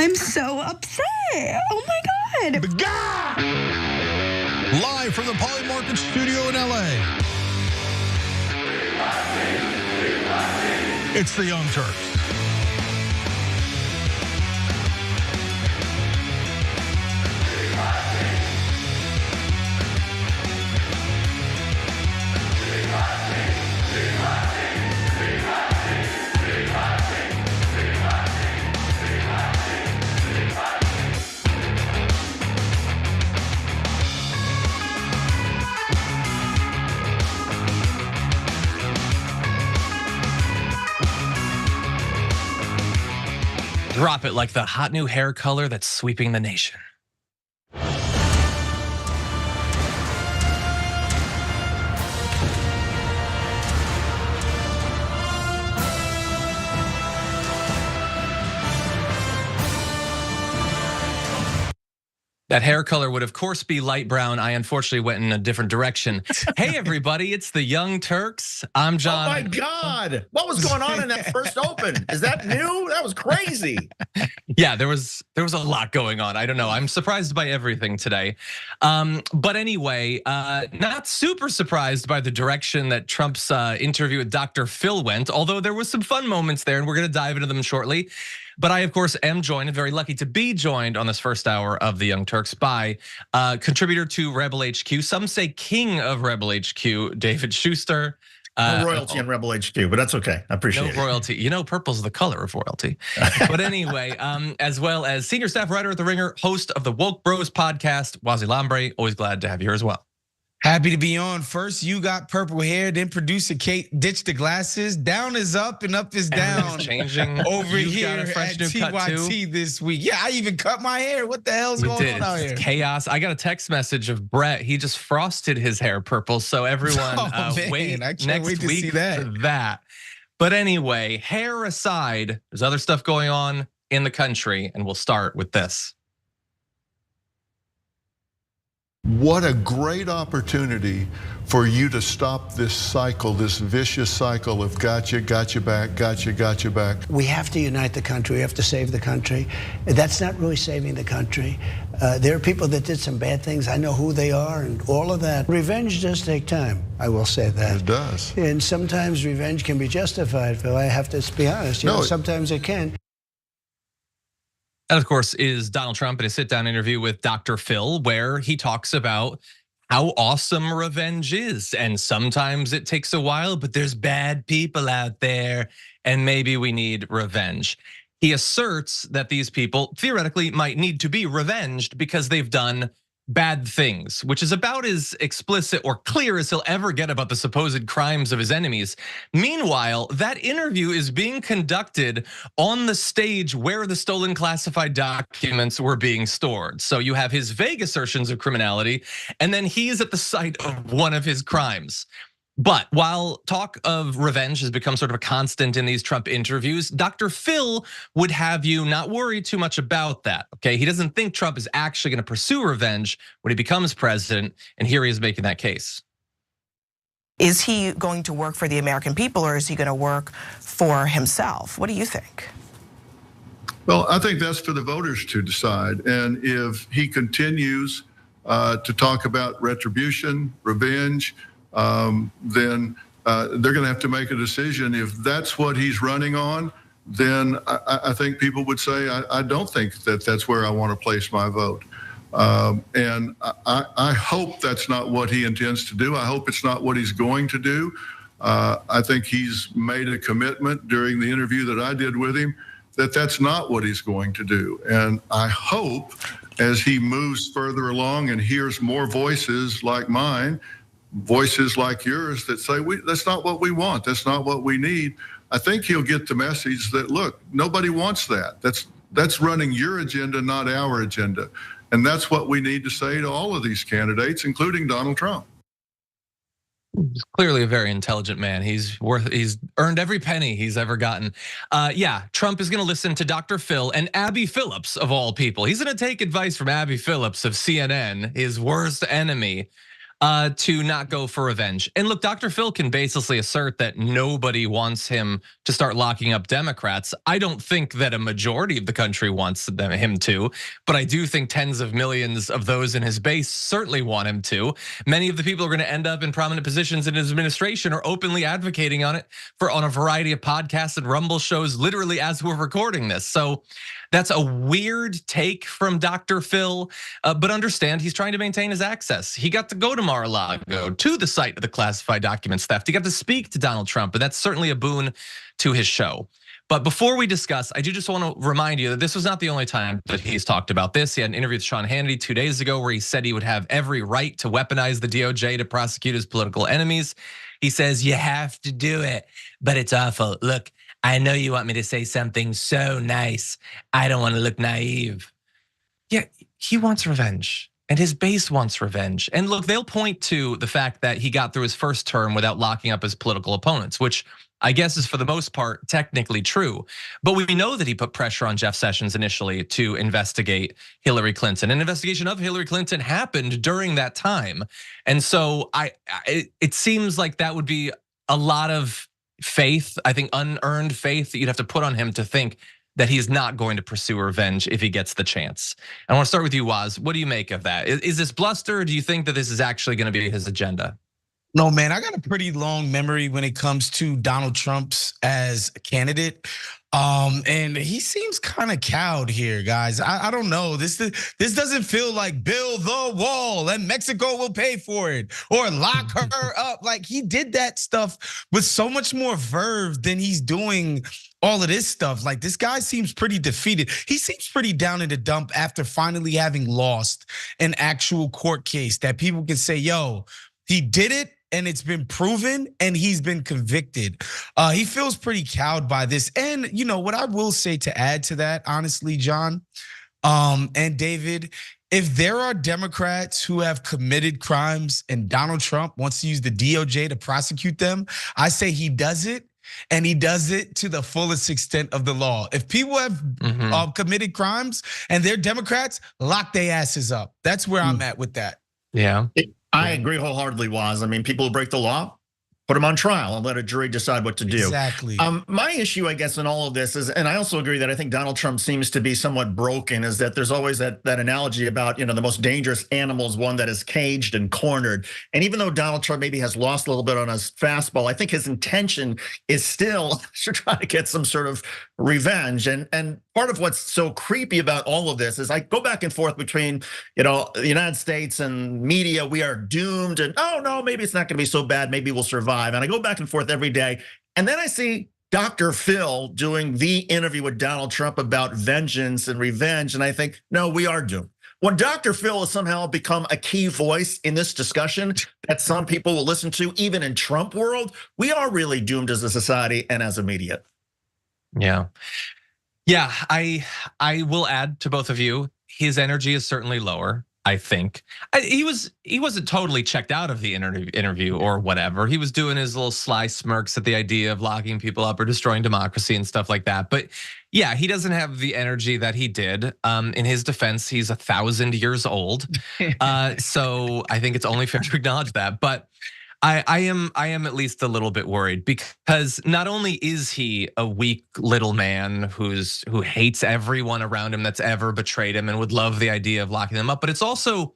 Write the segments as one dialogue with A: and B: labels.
A: I'm so upset. Oh my God.
B: Live from the Polymarket studio in LA. It's the Young Turks.
C: Drop it like the hot new hair color that's sweeping the nation. That hair color would, of course, be light brown. I unfortunately went in a different direction. Hey, everybody, it's the Young Turks. I'm John.
D: Oh, my God. What was going on in that first open? Is that new? That was crazy.
C: Yeah, there was a lot going on. I don't know. I'm surprised by everything today. But anyway, not super surprised by the direction that Trump's interview with Dr. Phil went, although there was some fun moments there, and we're going to dive into them shortly. But I, of course, am joined and very lucky to be joined on this first hour of the Young Turks by contributor to Rebel HQ, some say king of Rebel HQ, David Schuster.
D: No royalty in Rebel HQ, but that's okay. I appreciate it.
C: No royalty. You know, purple's the color of royalty. But anyway, as well as senior staff writer at The Ringer, host of the Woke Bros podcast, Wazi Lambre. Always glad to have you here as well.
E: Happy to be on. First, you got purple hair, then producer Kate ditched the glasses. Down is up and up is down.
C: Changing
E: over
C: You've
E: here
C: got a fresh
E: at
C: new cut
E: TYT this week. Yeah, I even cut my hair. What the hell's going on out here?
C: It's chaos. I got a text message of Brett. He just frosted his hair purple. So everyone, wait next week for that. But anyway, hair aside, there's other stuff going on in the country, and we'll start with this.
B: What a great opportunity for you to stop this cycle, this vicious cycle of gotcha, got you back, gotcha, got you back.
F: We have to unite the country. We have to save the country. That's not really saving the country. There are people that did some bad things. I know who they are and all of that. Revenge does take time, I will say that.
B: It does.
F: And sometimes revenge can be justified, Phil. I have to be honest. You know, sometimes it can.
C: That, of course, is Donald Trump in a sit-down interview with Dr. Phil, where he talks about how awesome revenge is. And sometimes it takes a while, but there's bad people out there, and maybe we need revenge. He asserts that these people theoretically might need to be revenged because they've done bad things, which is about as explicit or clear as he'll ever get about the supposed crimes of his enemies. Meanwhile, that interview is being conducted on the stage where the stolen classified documents were being stored. So you have his vague assertions of criminality, and then he is at the site of one of his crimes. But while talk of revenge has become sort of a constant in these Trump interviews, Dr. Phil would have you not worry too much about that, okay? He doesn't think Trump is actually gonna pursue revenge when he becomes president, and here he is making that case.
G: Is he going to work for the American people, or is he gonna work for himself? What do you think?
H: Well, I think that's for the voters to decide. And if he continues to talk about retribution, revenge, then they're going to have to make a decision. If that's what he's running on, then I think people would say, I don't think that that's where I want to place my vote. And I hope that's not what he intends to do. I hope it's not what he's going to do. I think he's made a commitment during the interview that I did with him that that's not what he's going to do. And I hope as he moves further along and hears more voices like mine, voices like yours that say, that's not what we want, that's not what we need. I think he'll get the message that, look, nobody wants that. That's running your agenda, not our agenda. And that's what we need to say to all of these candidates, including Donald Trump.
C: He's clearly a very intelligent man. He's earned every penny he's ever gotten. Yeah, Trump is gonna listen to Dr. Phil and Abby Phillips of all people. He's gonna take advice from Abby Phillips of CNN, his worst enemy. to not go for revenge. And look, Dr. Phil can basically assert that nobody wants him to start locking up Democrats. I don't think that a majority of the country wants him to, but I do think tens of millions of those in his base certainly want him to. Many of the people who are going to end up in prominent positions in his administration are openly advocating on a variety of podcasts and Rumble shows, literally as we're recording this. So that's a weird take from Dr. Phil, but understand he's trying to maintain his access. He got to go to Mar-a-Lago, to the site of the classified documents theft. He got to speak to Donald Trump, and that's certainly a boon to his show. But before we discuss, I do just want to remind you that this was not the only time that he's talked about this. He had an interview with Sean Hannity 2 days ago where he said he would have every right to weaponize the DOJ to prosecute his political enemies. He says, you have to do it, but it's awful. Look, I know you want me to say something so nice. I don't want to look naive. Yeah, he wants revenge. And his base wants revenge. And look, they'll point to the fact that he got through his first term without locking up his political opponents, which I guess is for the most part technically true. But we know that he put pressure on Jeff Sessions initially to investigate Hillary Clinton. An investigation of Hillary Clinton happened during that time. And so it seems like that would be a lot of faith, I think unearned faith that you'd have to put on him to think that he's not going to pursue revenge if he gets the chance. I want to start with you, Waz. What do you make of that? Is this bluster, or do you think that this is actually going to be his agenda?
E: No, man, I got a pretty long memory when it comes to Donald Trump's as a candidate. And he seems kind of cowed here, guys. I don't know. This doesn't feel like build the wall and Mexico will pay for it or lock her up. Like, he did that stuff with so much more verve than he's doing all of this stuff. Like, this guy seems pretty defeated. He seems pretty down in the dump after finally having lost an actual court case that people can say, yo, he did it. And it's been proven, and he's been convicted. He feels pretty cowed by this. And you know what I will say to add to that, honestly, John, and David, if there are Democrats who have committed crimes and Donald Trump wants to use the DOJ to prosecute them, I say he does it, and he does it to the fullest extent of the law. If people have committed crimes and they're Democrats, lock their asses up. That's where I'm at with that.
C: Yeah.
D: I agree wholeheartedly, Waz. I mean, people who break the law, put them on trial and let a jury decide what to do.
E: Exactly.
D: My issue, I guess, in all of this is, and I also agree that I think Donald Trump seems to be somewhat broken, is that there's always that analogy about, the most dangerous animal is one that is caged and cornered. And even though Donald Trump maybe has lost a little bit on his fastball, I think his intention is still to try to get some sort of revenge. And part of what's so creepy about all of this is I go back and forth between, the United States and media. We are doomed, and oh no, maybe it's not going to be so bad. Maybe we'll survive. And I go back and forth every day, and then I see Dr. Phil doing the interview with Donald Trump about vengeance and revenge, and I think, no, we are doomed. When Dr. Phil has somehow become a key voice in this discussion that some people will listen to, even in Trump world, we are really doomed as a society and as a media.
C: Yeah. Yeah, I will add to both of you, his energy is certainly lower, I think. He wasn't totally checked out of the interview or whatever. He was doing his little sly smirks at the idea of locking people up or destroying democracy and stuff like that. But yeah, he doesn't have the energy that he did. In his defense, he's 1,000 years old. So I think it's only fair to acknowledge that. But I am at least a little bit worried, because not only is he a weak little man who hates everyone around him that's ever betrayed him and would love the idea of locking them up, but it's also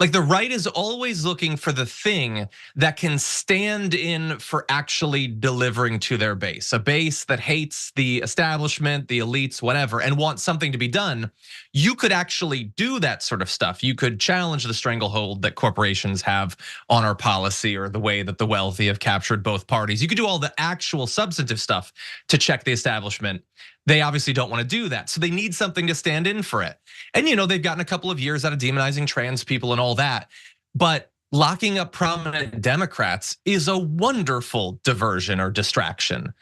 C: like the right is always looking for the thing that can stand in for actually delivering to their base, a base that hates the establishment, the elites, whatever, and wants something to be done. You could actually do that sort of stuff. You could challenge the stranglehold that corporations have on our policy or the way that the wealthy have captured both parties. You could do all the actual substantive stuff to check the establishment. They obviously don't want to do that, so they need something to stand in for it. And they've gotten a couple of years out of demonizing trans people and all that, but locking up prominent Democrats is a wonderful diversion or distraction,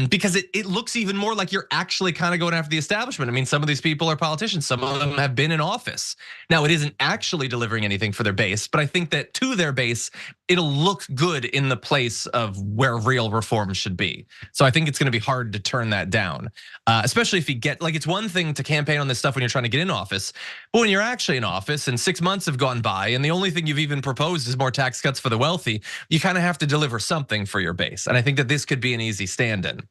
C: because it looks even more like you're actually kind of going after the establishment. I mean, some of these people are politicians, some of them have been in office. Now, it isn't actually delivering anything for their base, but I think that to their base, it'll look good in the place of where real reform should be. So I think it's going to be hard to turn that down, especially if you get, like, it's one thing to campaign on this stuff when you're trying to get in office, but when you're actually in office and 6 months have gone by and the only thing you've even proposed is more tax cuts for the wealthy, you kind of have to deliver something for your base. And I think that this could be an easy stand-in.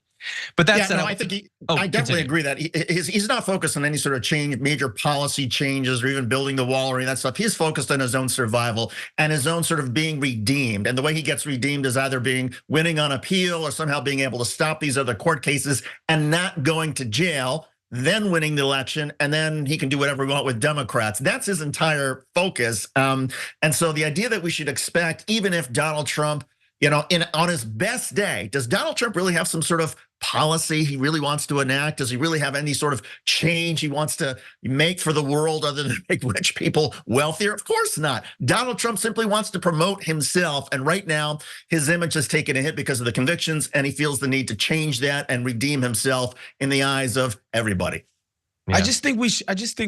C: But that's
D: I think I definitely agree that he's not focused on any sort of change, major policy changes, or even building the wall or any of that stuff. He's focused on his own survival and his own sort of being redeemed. And the way he gets redeemed is either winning on appeal or somehow being able to stop these other court cases and not going to jail, then winning the election, and then he can do whatever we want with Democrats. That's his entire focus. And so the idea that we should expect, even if Donald Trump, on his best day, does Donald Trump really have some sort of policy he really wants to enact? Does he really have any sort of change he wants to make for the world other than make rich people wealthier? Of course not. Donald Trump simply wants to promote himself. And right now, his image has taken a hit because of the convictions, and he feels the need to change that and redeem himself in the eyes of everybody.
E: Yeah. I just think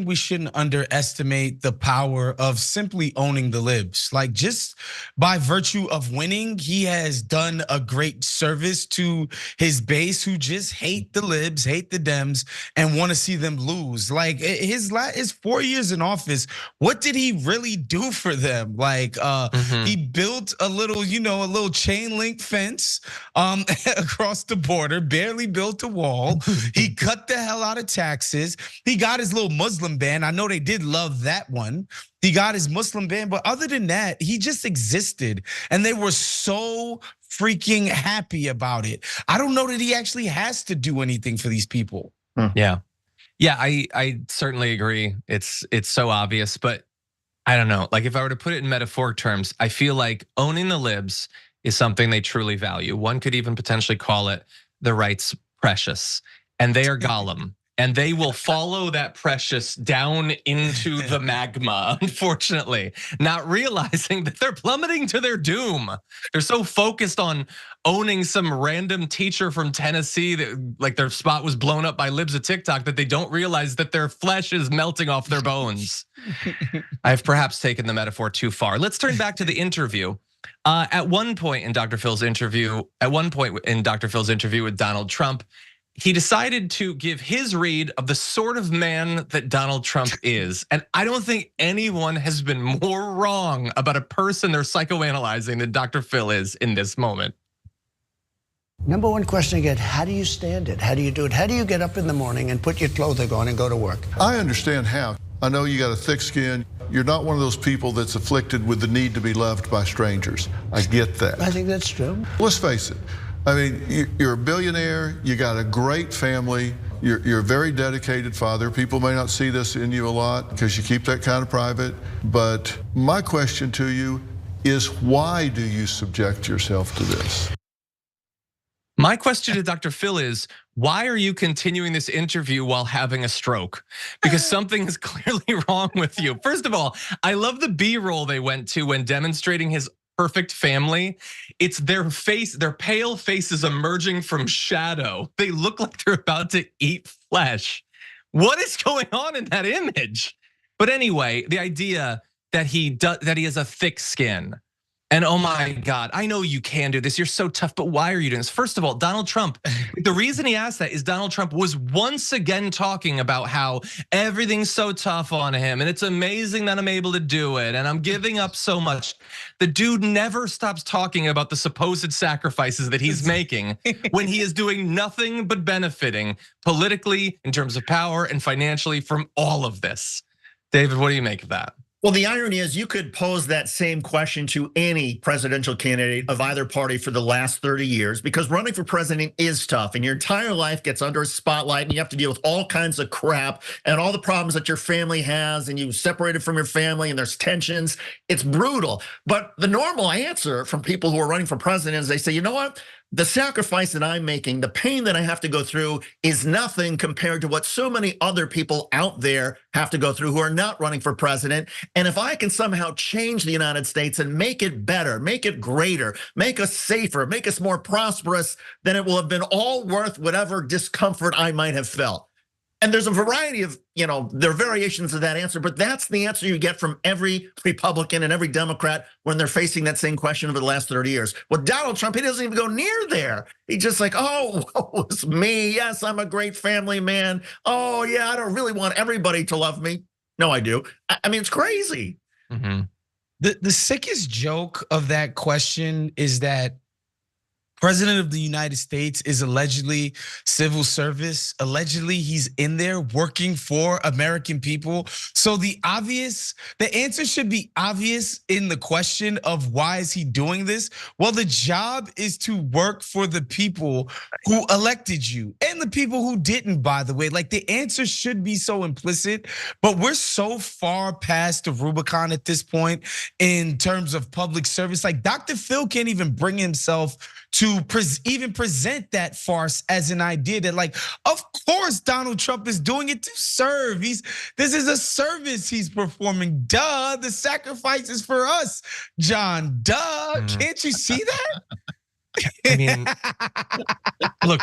E: we shouldn't underestimate the power of simply owning the libs. Like, just by virtue of winning, he has done a great service to his base who just hate the libs, hate the Dems, and want to see them lose. Like, his 4 years in office, what did he really do for them? Like, he built a little chain link fence across the border, barely built a wall. He cut the hell out of taxes. He got his little Muslim ban. I know they did love that one. He got his Muslim ban, but other than that, he just existed. And they were so freaking happy about it. I don't know that he actually has to do anything for these people.
C: Yeah, I certainly agree. It's so obvious, but I don't know. Like, if I were to put it in metaphoric terms, I feel like owning the libs is something they truly value. One could even potentially call it the right's precious, and they are Gollum. And they will follow that precious down into the magma, unfortunately, not realizing that they're plummeting to their doom. They're so focused on owning some random teacher from Tennessee that, like, their spot was blown up by libs of TikTok, that they don't realize that their flesh is melting off their bones. I've perhaps taken the metaphor too far. Let's turn back to the interview. At one point in Dr. Phil's interview with Donald Trump, he decided to give his read of the sort of man that Donald Trump is. And I don't think anyone has been more wrong about a person they're psychoanalyzing than Dr. Phil is in this moment.
F: Number one question I get, how do you stand it? How do you do it? How do you get up in the morning and put your clothing on and go to work?
B: I understand how. I know you got a thick skin. You're not one of those people that's afflicted with the need to be loved by strangers. I get that.
F: I think that's true.
B: Let's face it. I mean, you're a billionaire, you got a great family, you're a very dedicated father. People may not see this in you a lot because you keep that kind of private. But my question to you is, why do you subject yourself to this?
C: My question to Dr. Phil is, why are you continuing this interview while having a stroke? Because something is clearly wrong with you. First of all, I love the B-roll they went to when demonstrating his perfect family. It's their face, their pale faces emerging from shadow. They look like they're about to eat flesh. What is going on in that image? But anyway, the idea that he has a thick skin. And oh my God, I know you can do this. You're so tough, but why are you doing this? First of all, Donald Trump, the reason he asked that is Donald Trump was once again talking about how everything's so tough on him and it's amazing that I'm able to do it and I'm giving up so much. The dude never stops talking about the supposed sacrifices that he's making when he is doing nothing but benefiting politically, in terms of power, and financially from all of this. David, what do you make of that?
D: Well, the irony is you could pose that same question to any presidential candidate of either party for the last 30 years, because running for president is tough and your entire life gets under a spotlight and you have to deal with all kinds of crap and all the problems that your family has, and you separated from your family and there's tensions. It's brutal. But the normal answer from people who are running for president is they say, you know what? The sacrifice that I'm making, the pain that I have to go through is nothing compared to what so many other people out there have to go through who are not running for president. And if I can somehow change the United States and make it better, make it greater, make us safer, make us more prosperous, then it will have been all worth whatever discomfort I might have felt. And there's a variety of, there are variations of that answer, but that's the answer you get from every Republican and every Democrat when they're facing that same question over the last 30 years. Well, Donald Trump, he doesn't even go near there. He's just like, oh, it's me. Yes, I'm a great family man. Oh, yeah, I don't really want everybody to love me. No, I do. I mean, it's crazy.
C: Mm-hmm.
E: The sickest joke of that question is that President of the United States is allegedly civil service. Allegedly, he's in there working for American people. So the answer should be obvious in the question of why is he doing this? Well, the job is to work for the people who elected you and the people who didn't, by the way. Like, the answer should be so implicit, but we're so far past the Rubicon at this point in terms of public service. Like, Dr. Phil can't even bring himself to even present that farce as an idea that, like, of course Donald Trump is doing it to serve. This is a service he's performing. Duh, the sacrifice is for us, John. Duh, can't you see that?
C: I mean, look,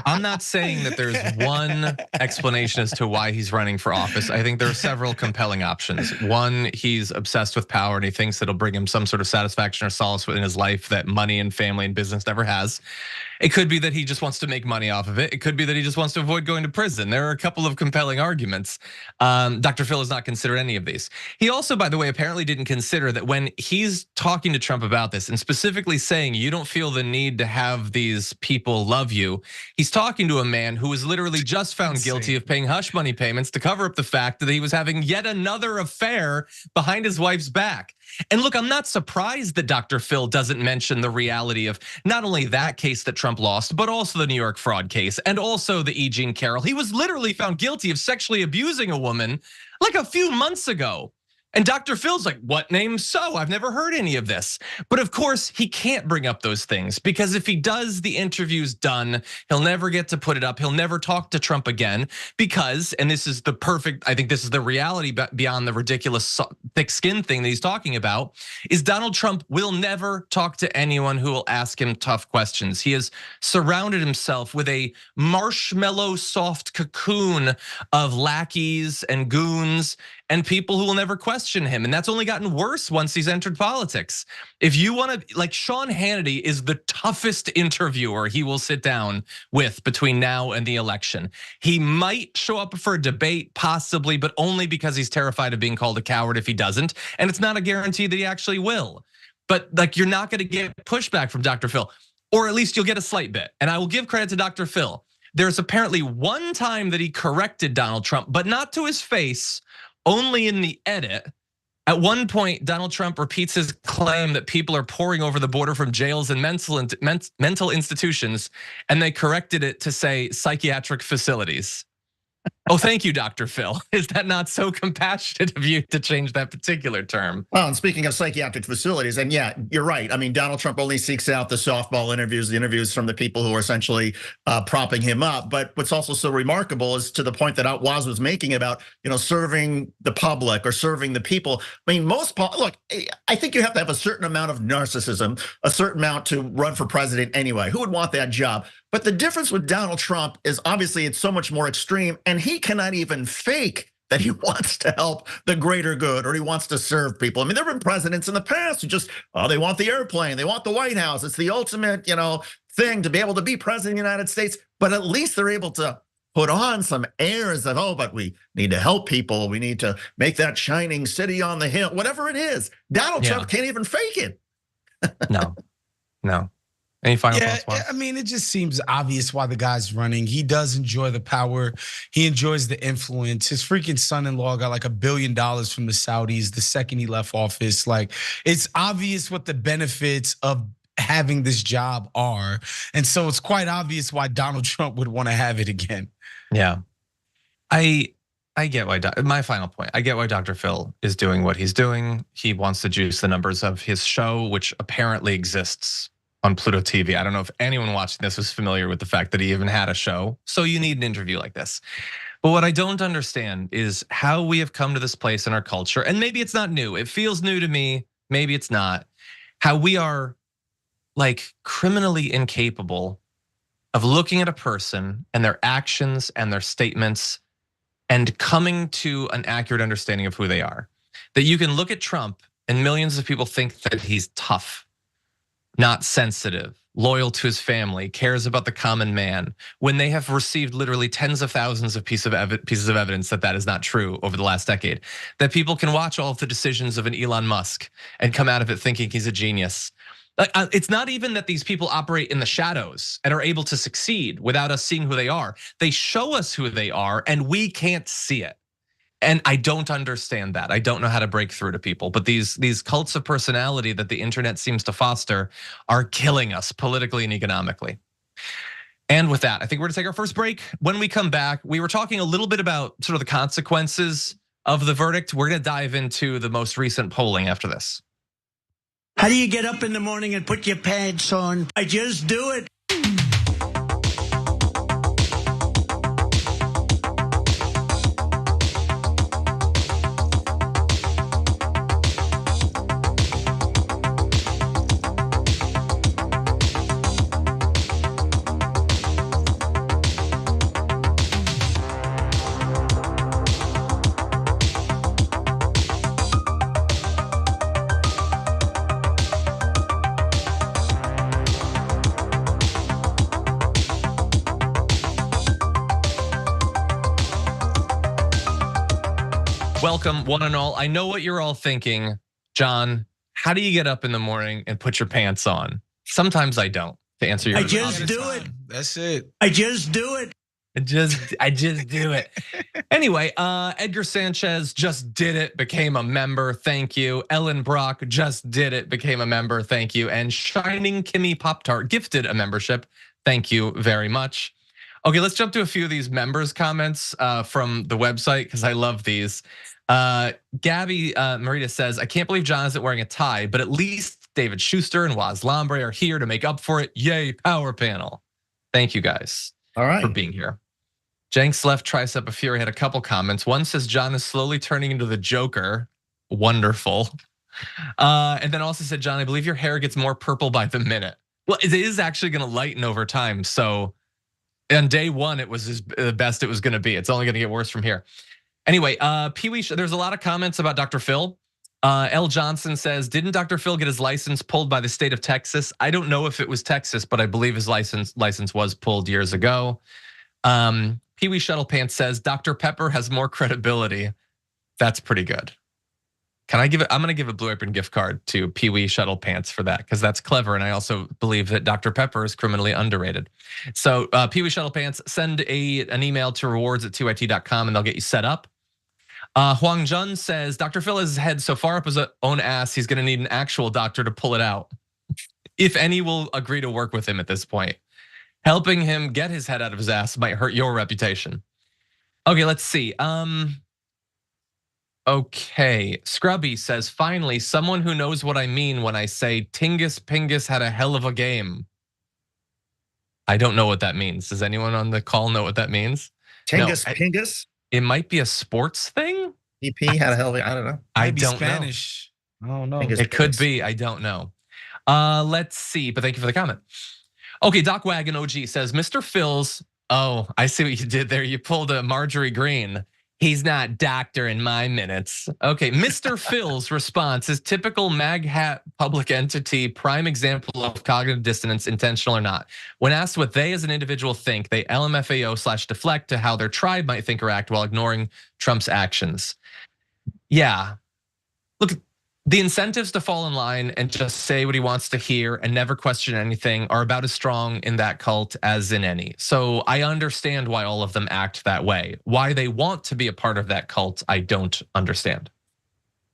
C: I'm not saying that there's one explanation as to why he's running for office. I think there are several compelling options. One, he's obsessed with power and he thinks it'll bring him some sort of satisfaction or solace in his life that money and family and business never has. It could be that he just wants to make money off of it. It could be that he just wants to avoid going to prison. There are a couple of compelling arguments. Dr. Phil has not considered any of these. He also, by the way, apparently didn't consider that when he's talking to Trump about this and specifically saying you don't feel the need to have these people love you, he's talking to a man who was literally just found guilty of paying hush money payments to cover up the fact that he was having yet another affair behind his wife's back. And look, I'm not surprised that Dr. Phil doesn't mention the reality of not only that case that Trump lost, but also the New York fraud case and also the E. Jean Carroll. He was literally found guilty of sexually abusing a woman like a few months ago. And Dr. Phil's like, what name so? I've never heard any of this. But of course, he can't bring up those things because if he does, the interview's done. He'll never get to put it up. He'll never talk to Trump again because, and this is the perfect, I think this is the reality beyond the ridiculous thick skin thing that he's talking about, is Donald Trump will never talk to anyone who will ask him tough questions. He has surrounded himself with a marshmallow soft cocoon of lackeys and goons and people who will never question him. And that's only gotten worse once he's entered politics. If you want to, like, Sean Hannity is the toughest interviewer he will sit down with between now and the election. He might show up for a debate, possibly, but only because he's terrified of being called a coward if he doesn't. And it's not a guarantee that he actually will. But like, you're not gonna get pushback from Dr. Phil, or at least you'll get a slight bit. And I will give credit to Dr. Phil. There's apparently one time that he corrected Donald Trump, but not to his face, only in the edit. At one point, Donald Trump repeats his claim that people are pouring over the border from jails and mental institutions, and they corrected it to say psychiatric facilities. Oh, thank you, Dr. Phil. Is that not so compassionate of you to change that particular term?
D: Well, and speaking of psychiatric facilities, and yeah, you're right. I mean, Donald Trump only seeks out the softball interviews, the interviews from the people who are essentially propping him up. But what's also so remarkable is to the point that Waz was making about, serving the public or serving the people. I mean, look, I think you have to have a certain amount of narcissism, a certain amount to run for president anyway. Who would want that job? But the difference with Donald Trump is obviously it's so much more extreme, and he cannot even fake that he wants to help the greater good or he wants to serve people. I mean, there have been presidents in the past who just, they want the airplane, they want the White House. It's the ultimate, thing to be able to be president of the United States. But at least they're able to put on some airs of, but we need to help people. We need to make that shining city on the hill, whatever it is. Donald Trump can't even fake it.
C: No. Any final thoughts?
E: Yeah, I mean, it just seems obvious why the guy's running. He does enjoy the power. He enjoys the influence. His freaking son-in-law got like $1 billion from the Saudis the second he left office. Like, it's obvious what the benefits of having this job are. And so it's quite obvious why Donald Trump would want to have it again.
C: Yeah, I get why, my final point, I get why Dr. Phil is doing what he's doing. He wants to juice the numbers of his show, which apparently exists on Pluto TV. I don't know if anyone watching this was familiar with the fact that he even had a show. So you need an interview like this. But what I don't understand is how we have come to this place in our culture, and maybe it's not new. It feels new to me, maybe it's not. How we are like criminally incapable of looking at a person and their actions and their statements and coming to an accurate understanding of who they are. That you can look at Trump and millions of people think that he's tough, not sensitive, loyal to his family, cares about the common man, when they have received literally tens of thousands of pieces of evidence that that is not true over the last decade. That people can watch all of the decisions of an Elon Musk and come out of it thinking he's a genius. It's not even that these people operate in the shadows and are able to succeed without us seeing who they are. They show us who they are and we can't see it. And I don't understand that. I don't know how to break through to people, but these cults of personality that the internet seems to foster are killing us politically and economically. And with that, I think we're gonna take our first break. When we come back, we were talking a little bit about sort of the consequences of the verdict. We're gonna dive into the most recent polling after this.
F: How do you get up in the morning and put your pants on? I just do it.
C: Welcome, one and all. I know what you're all thinking. John, how do you get up in the morning and put your pants on? Sometimes I don't, to answer your question.
F: I just do it.
E: That's it.
F: I just do it.
C: I just do it. Anyway, Edgar Sanchez just did it, became a member, thank you. Ellen Brock just did it, became a member, thank you. And Shining Kimmy Pop-Tart gifted a membership, thank you very much. Okay, let's jump to a few of these members' comments from the website, because I love these. Gabby Marita says, I can't believe John isn't wearing a tie, but at least David Schuster and Waz Lambre are here to make up for it. Yay, power panel. Thank you guys for being here. Jenks Left Tricep of Fury had a couple comments. One says John is slowly turning into the Joker. Wonderful. And then also said, John, I believe your hair gets more purple by the minute. Well, it is actually gonna lighten over time. So on day one, it was the best it was gonna be. It's only gonna get worse from here. Anyway, Pee-wee, there's a lot of comments about Dr. Phil. L. Johnson says, didn't Dr. Phil get his license pulled by the state of Texas? I don't know if it was Texas, but I believe his license was pulled years ago. Pee-wee Shuttle Pants says, Dr. Pepper has more credibility. That's pretty good. Can I give it? I'm gonna give a Blue Apron gift card to Pee-wee Shuttle Pants for that, because that's clever. And I also believe that Dr. Pepper is criminally underrated. So Pee-wee Shuttle Pants, send an email to rewards@tyt.com and they'll get you set up. Huang Jun says, Dr. Phil has his head so far up his own ass, he's gonna need an actual doctor to pull it out. If any will agree to work with him at this point. Helping him get his head out of his ass might hurt your reputation. Okay, let's see. Okay, Scrubby says, finally, someone who knows what I mean when I say Tingus Pingus had a hell of a game. I don't know what that means. Does anyone on the call know what that means?
D: Tingus Pingus?
C: It might be a sports thing.
D: EP had a hell of a, I don't know.
C: I don't
E: Spanish.
C: know.
E: I don't know.
C: It could be, I don't know. Let's see, but thank you for the comment. Okay, Doc Wagon OG says, Mr. Phil's, oh, I see what you did there. You pulled a Marjorie Green. He's not doctor in my minutes. Okay, Mr. Phil's response is typical mag hat public entity, prime example of cognitive dissonance, intentional or not. When asked what they as an individual think, they LMFAO/deflect to how their tribe might think or act while ignoring Trump's actions. Yeah, look, the incentives to fall in line and just say what he wants to hear and never question anything are about as strong in that cult as in any. So I understand why all of them act that way. Why they want to be a part of that cult, I don't understand.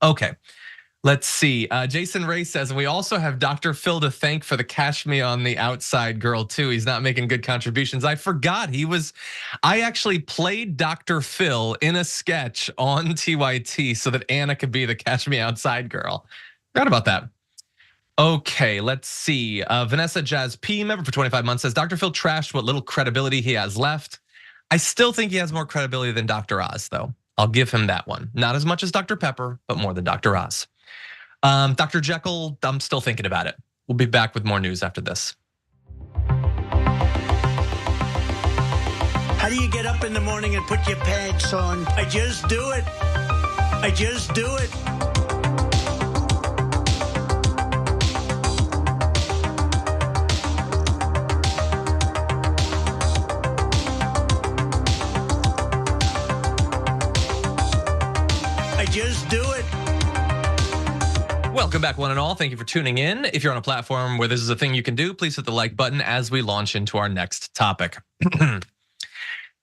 C: Okay, let's see. Jason Ray says, we also have Dr. Phil to thank for the cash me on the outside girl too. He's not making good contributions. I forgot I actually played Dr. Phil in a sketch on TYT so that Anna could be the cash me outside girl. Forgot about that. Okay, let's see. Vanessa Jazz P, member for 25 months, says Dr. Phil trashed what little credibility he has left. I still think he has more credibility than Dr. Oz though. I'll give him that one. Not as much as Dr. Pepper, but more than Dr. Oz. Dr. Jekyll, I'm still thinking about it. We'll be back with more news after this.
F: How do you get up in the morning and put your pants on? I just do it. I just do it. I just do it.
C: Welcome back, one and all. Thank you for tuning in. If you're on a platform where this is a thing you can do, please hit the like button as we launch into our next topic.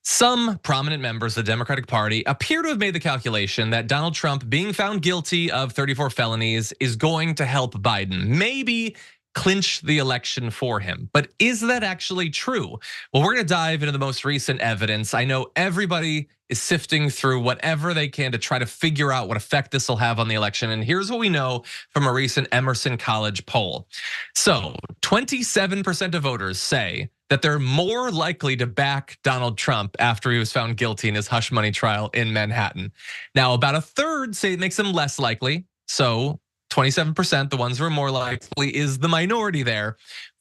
C: Some prominent members of the Democratic Party appear to have made the calculation that Donald Trump being found guilty of 34 felonies is going to help Biden, maybe clinch the election for him. But is that actually true? Well, we're gonna dive into the most recent evidence. I know everybody is sifting through whatever they can to try to figure out what effect this will have on the election. And here's what we know from a recent Emerson College poll. So 27% of voters say that they're more likely to back Donald Trump after he was found guilty in his hush money trial in Manhattan. Now, about a third say it makes him less likely. So 27%, the ones who are more likely, is the minority there.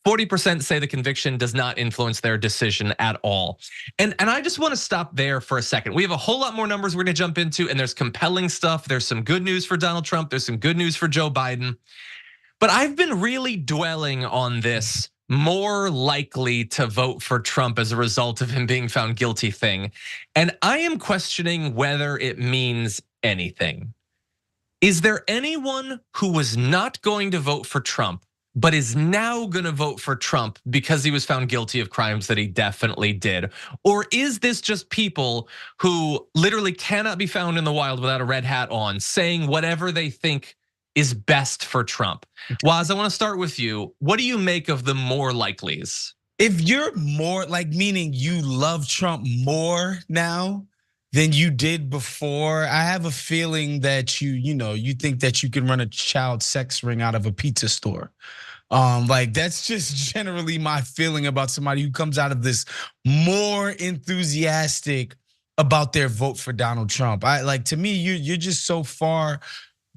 C: 40% say the conviction does not influence their decision at all. And I just want to stop there for a second. We have a whole lot more numbers we're gonna jump into, and there's compelling stuff. There's some good news for Donald Trump. There's some good news for Joe Biden. But I've been really dwelling on this more likely to vote for Trump as a result of him being found guilty thing. And I am questioning whether it means anything. Is there anyone who was not going to vote for Trump, but is now gonna vote for Trump because he was found guilty of crimes that he definitely did? Or is this just people who literally cannot be found in the wild without a red hat on, saying whatever they think is best for Trump? Waz, I wanna start with you. What do you make of the more likelies?
E: If you're more, like, meaning you love Trump more now than you did before, I have a feeling that you think that you can run a child sex ring out of a pizza store. Like, that's just generally my feeling about somebody who comes out of this more enthusiastic about their vote for Donald Trump. To me, you're just so far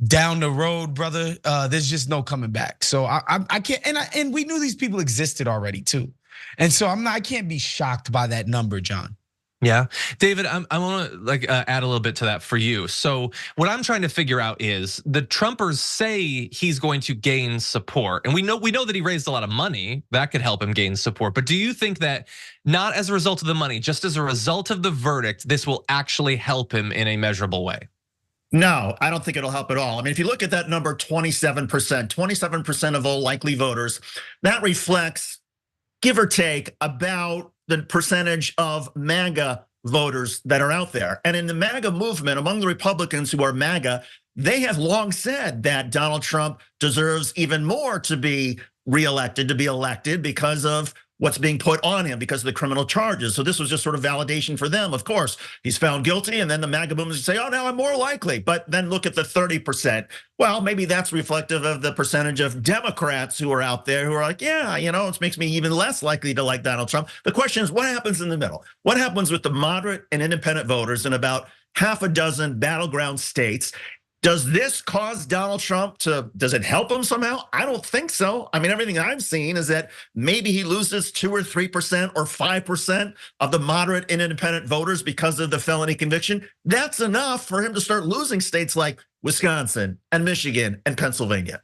E: down the road, brother. There's just no coming back. So I can't, and we knew these people existed already too. And so I can't be shocked by that number, John.
C: Yeah, David, I want to add a little bit to that for you. So what I'm trying to figure out is the Trumpers say he's going to gain support, and we know that he raised a lot of money that could help him gain support. But do you think that not as a result of the money, just as a result of the verdict, this will actually help him in a measurable way?
D: No, I don't think it'll help at all. I mean, if you look at that number, 27% of all likely voters, that reflects, give or take, about the percentage of MAGA voters that are out there. And in the MAGA movement, among the Republicans who are MAGA, they have long said that Donald Trump deserves even more to be reelected, to be elected, because of what's being put on him, because of the criminal charges. So this was just sort of validation for them. Of course, he's found guilty, and then the MAGA movement say, oh, now I'm more likely. But then look at the 30%. Well, maybe that's reflective of the percentage of Democrats who are out there who are like, yeah, it makes me even less likely to like Donald Trump. The question is, what happens in the middle? What happens with the moderate and independent voters in about half a dozen battleground states? Does this cause Donald Trump does it help him somehow? I don't think so. I mean, everything I've seen is that maybe he loses 2 or 3% or 5% of the moderate and independent voters because of the felony conviction. That's enough for him to start losing states like Wisconsin and Michigan and Pennsylvania.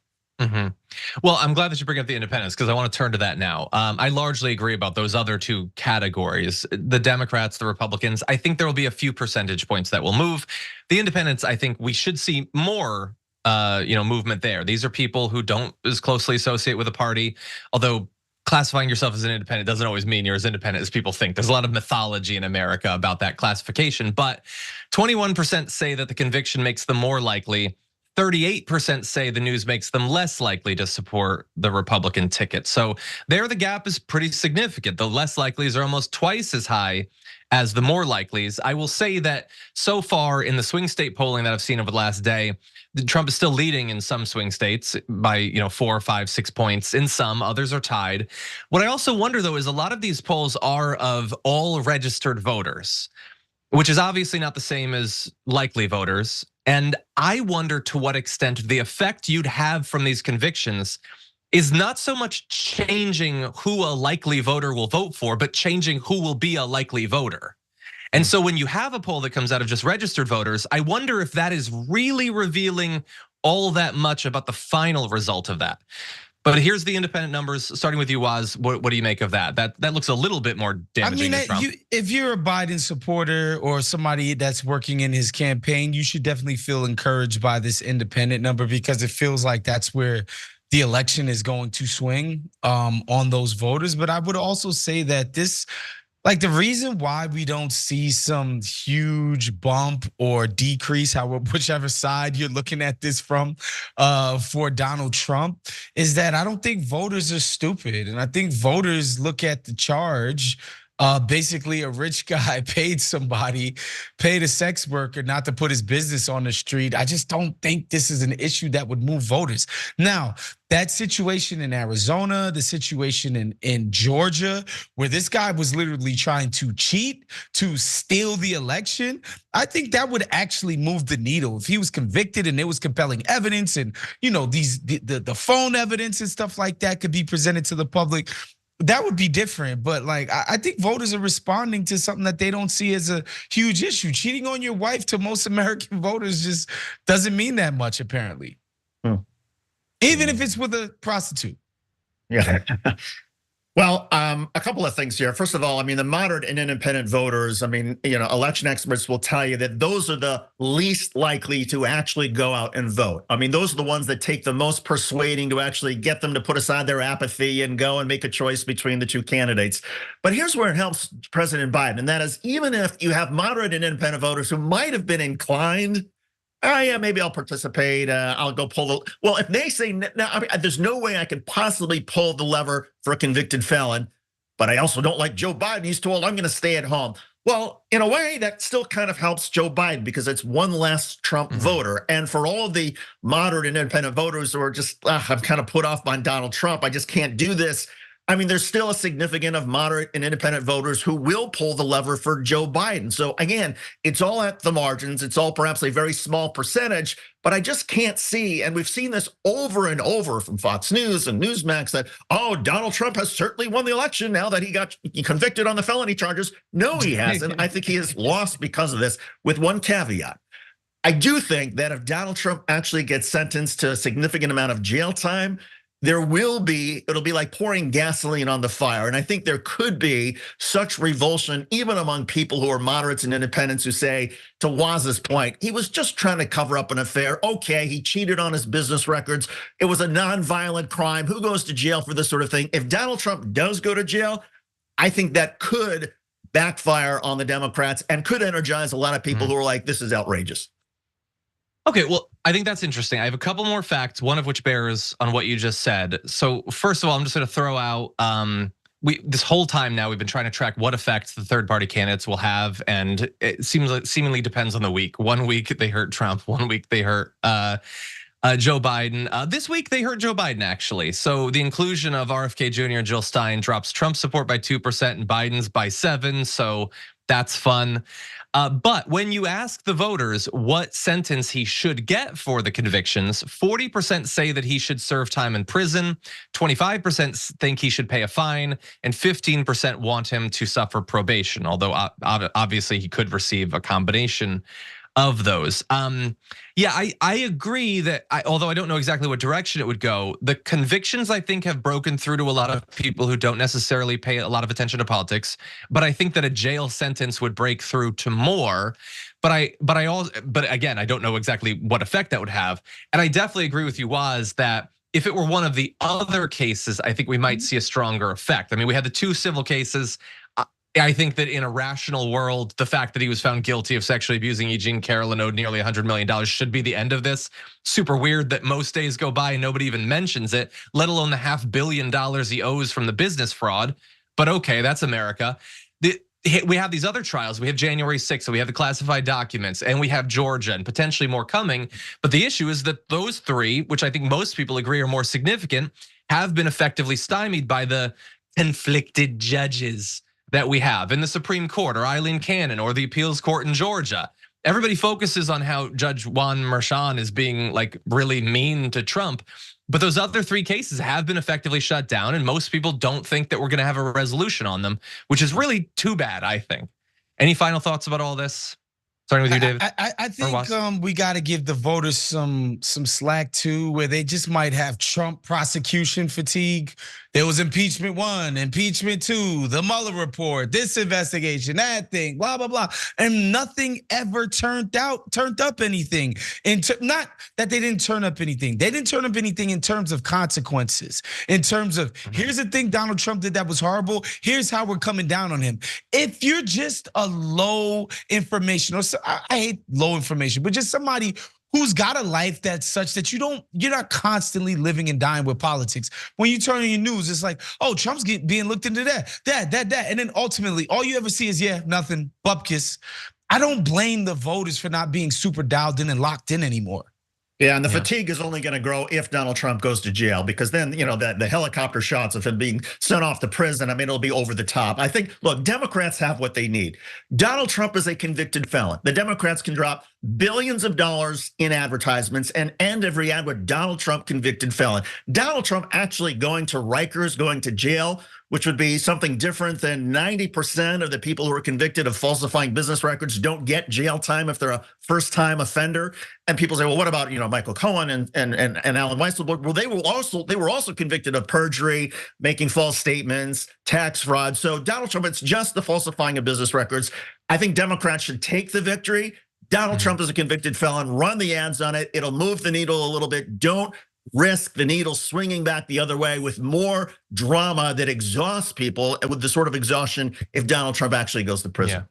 C: Well, I'm glad that you bring up the independents, because I want to turn to that now. I largely agree about those other two categories. The Democrats, the Republicans, I think there will be a few percentage points that will move. The independents, I think we should see more movement there. These are people who don't as closely associate with a party, although classifying yourself as an independent doesn't always mean you're as independent as people think. There's a lot of mythology in America about that classification, but 21% say that the conviction makes them more likely. 38% say the news makes them less likely to support the Republican ticket. So there the gap is pretty significant. The less likelies are almost twice as high as the more likelies. I will say that so far in the swing state polling that I've seen over the last day, Trump is still leading in some swing states by 4, 5, 6 points. In some, others are tied. What I also wonder though is a lot of these polls are of all registered voters, which is obviously not the same as likely voters. And I wonder to what extent the effect you'd have from these convictions is not so much changing who a likely voter will vote for, but changing who will be a likely voter. And so when you have a poll that comes out of just registered voters, I wonder if that is really revealing all that much about the final result of that. But here's the independent numbers, starting with you, Waz. What do you make of that? That looks a little bit more damaging to Trump.
E: If you're a Biden supporter or somebody that's working in his campaign, you should definitely feel encouraged by this independent number, because it feels like that's where the election is going to swing on those voters. But I would also say that this, like, the reason why we don't see some huge bump or decrease, whichever side you're looking at this from, for Donald Trump, is that I don't think voters are stupid. And I think voters look at the charge. Basically, a rich guy paid a sex worker not to put his business on the street. I just don't think this is an issue that would move voters. Now, that situation in Arizona, the situation in Georgia, where this guy was literally trying to cheat, to steal the election, I think that would actually move the needle. If he was convicted and there was compelling evidence, and the phone evidence and stuff like that could be presented to the public, that would be different. But like, I think voters are responding to something that they don't see as a huge issue. Cheating on your wife to most American voters just doesn't mean that much, apparently. Even if it's with a prostitute.
D: Yeah. Well, a couple of things here. First of all, I mean, the moderate and independent voters, I mean, election experts will tell you that those are the least likely to actually go out and vote. I mean, those are the ones that take the most persuading to actually get them to put aside their apathy and go and make a choice between the two candidates. But here's where it helps President Biden, and that is, even if you have moderate and independent voters who might have been inclined, yeah, maybe I'll participate. I'll go pull the. Well, if they say, no, I mean, there's no way I could possibly pull the lever for a convicted felon, but I also don't like Joe Biden. He's told I'm going to stay at home. Well, in a way, that still kind of helps Joe Biden, because it's one less Trump voter. And for all of the moderate and independent voters who are just, I'm kind of put off by Donald Trump, I just can't do this. I mean, there's still a significant of moderate and independent voters who will pull the lever for Joe Biden. So again, it's all at the margins. It's all perhaps a very small percentage, but I just can't see, and we've seen this over and over from Fox News and Newsmax, that, oh, Donald Trump has certainly won the election now that he got convicted on the felony charges. No, he hasn't. I think he has lost because of this, with one caveat. I do think that if Donald Trump actually gets sentenced to a significant amount of jail time, it'll be like pouring gasoline on the fire. And I think there could be such revulsion, even among people who are moderates and independents, who say, to Waz's point, he was just trying to cover up an affair. Okay, he cheated on his business records. It was a non-violent crime. Who goes to jail for this sort of thing? If Donald Trump does go to jail, I think that could backfire on the Democrats and could energize a lot of people who are like, this is outrageous.
C: Okay, well, I think that's interesting. I have a couple more facts, one of which bears on what you just said. So first of all, I'm just going to throw out, this whole time now we've been trying to track what effects the third party candidates will have, and it seemingly depends on the week. 1 week they hurt Trump, 1 week they hurt Joe Biden. This week they hurt Joe Biden, actually. So the inclusion of RFK Jr. and Jill Stein drops Trump's support by 2% and Biden's by 7%. So that's fun. But when you ask the voters what sentence he should get for the convictions, 40% say that he should serve time in prison, 25% think he should pay a fine, and 15% want him to suffer probation, although obviously he could receive a combination of those. Yeah, I agree that, although I don't know exactly what direction it would go, the convictions I think have broken through to a lot of people who don't necessarily pay a lot of attention to politics. But I think that a jail sentence would break through to more. But again, I don't know exactly what effect that would have. And I definitely agree with you, Waz, that if it were one of the other cases, I think we might see a stronger effect. I mean, we had the 2 civil cases. I think that in a rational world, the fact that he was found guilty of sexually abusing E. Jean Carroll and owed nearly $100 million should be the end of this. Super weird that most days go by and nobody even mentions it, let alone the $500 million he owes from the business fraud. But okay, that's America. We have these other trials. We have January 6th, so we have the classified documents, and we have Georgia, and potentially more coming. But the issue is that those 3, which I think most people agree are more significant, have been effectively stymied by the conflicted judges that we have in the Supreme Court, or Eileen Cannon, or the appeals court in Georgia. Everybody focuses on how Judge Juan Merchan is being like really mean to Trump, but those other 3 cases have been effectively shut down, and most people don't think that we're gonna have a resolution on them, which is really too bad, I think. Any final thoughts about all this? Starting with you, David.
E: I think we got to give the voters some slack too, where they just might have Trump prosecution fatigue. There was impeachment 1, impeachment 2, the Mueller report, this investigation, that thing, blah blah blah, and nothing ever turned up anything. Not that they didn't turn up anything. They didn't turn up anything in terms of consequences. In terms of here's the thing Donald Trump did that was horrible. Here's how we're coming down on him. If you're just a low information, or I hate low information, but just somebody who's got a life that's such that you're not constantly living and dying with politics. When you turn on your news, it's like, oh, Trump's being looked into that. And then ultimately, all you ever see is, yeah, nothing, bupkis. I don't blame the voters for not being super dialed in and locked in anymore.
D: Yeah, and the fatigue is only going to grow if Donald Trump goes to jail, because then, the helicopter shots of him being sent off to prison, I mean, it'll be over the top. I think, look, Democrats have what they need. Donald Trump is a convicted felon. The Democrats can drop billions of dollars in advertisements and end every ad with Donald Trump convicted felon. Donald Trump actually going to Rikers, going to jail, which would be something different than 90% of the people who are convicted of falsifying business records don't get jail time if they're a first-time offender. And people say, well, what about Michael Cohen and Alan Weisselberg? Well, they were also convicted of perjury, making false statements, tax fraud. So Donald Trump, it's just the falsifying of business records. I think Democrats should take the victory. Donald Trump is a convicted felon. Run the ads on it. It'll move the needle a little bit. Don't risk the needle swinging back the other way with more drama that exhausts people, with the sort of exhaustion if Donald Trump actually goes to prison.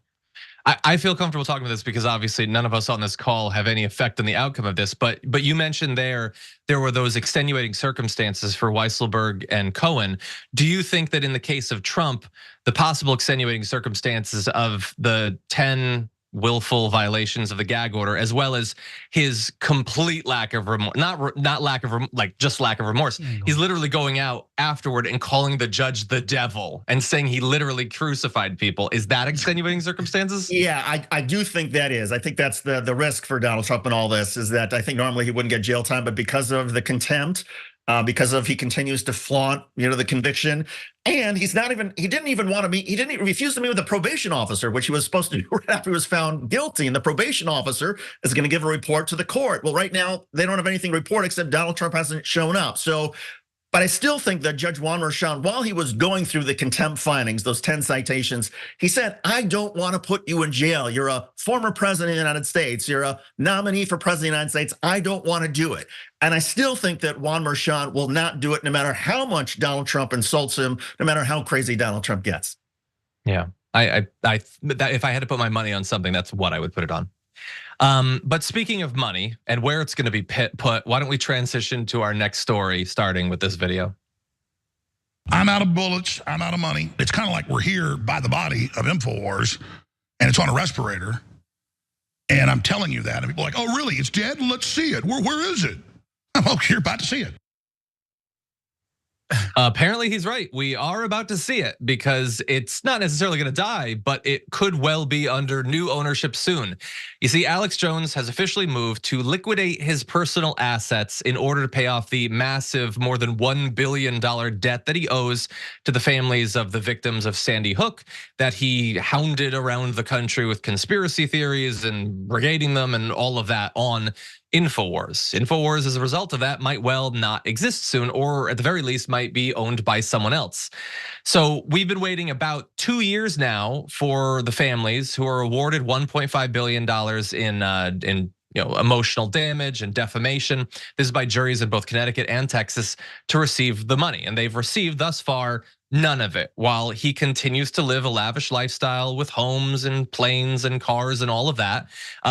C: Yeah. I feel comfortable talking about this because obviously none of us on this call have any effect on the outcome of this. But you mentioned there were those extenuating circumstances for Weisselberg and Cohen. Do you think that in the case of Trump, the possible extenuating circumstances of the 10 willful violations of the gag order, as well as his complete lack of remorse, not lack of just lack of remorse. He's literally going out afterward and calling the judge the devil and saying he literally crucified people. Is that extenuating circumstances?
D: Yeah, I do think that is. I think that's the risk for Donald Trump in all this, is that I think normally he wouldn't get jail time, but because of the contempt, because he continues to flaunt, the conviction, and he didn't even want to meet. He refused to meet with the probation officer, which he was supposed to do right after he was found guilty. And the probation officer is going to give a report to the court. Well, right now they don't have anything to report except Donald Trump hasn't shown up. So, but I still think that Judge Juan Merchan, while he was going through the contempt findings, those 10 citations, he said, I don't want to put you in jail. You're a former president of the United States. You're a nominee for president of the United States. I don't want to do it. And I still think that Juan Merchan will not do it, no matter how much Donald Trump insults him, no matter how crazy Donald Trump gets.
C: Yeah, if I had to put my money on something, that's what I would put it on. But speaking of money and where it's going to be put, why don't we transition to our next story, starting with this video?
I: I'm out of bullets, I'm out of money. It's kind of like we're here by the body of Infowars, and it's on a respirator. And I'm telling you that, and people are like, oh, really, it's dead? Let's see it. Where is it? Oh, you're about to see it.
C: Apparently he's right. We are about to see it because it's not necessarily going to die, but it could well be under new ownership soon. You see, Alex Jones has officially moved to liquidate his personal assets in order to pay off the massive more than $1 billion debt that he owes to the families of the victims of Sandy Hook that he hounded around the country with conspiracy theories and brigading them and all of that on Infowars. Infowars, as a result of that, might well not exist soon, or at the very least might be owned by someone else. So we've been waiting about 2 years now for the families who are awarded $1.5 billion in emotional damage and defamation. This is by juries in both Connecticut and Texas to receive the money, and they've received thus far none of it, while he continues to live a lavish lifestyle with homes and planes and cars and all of that.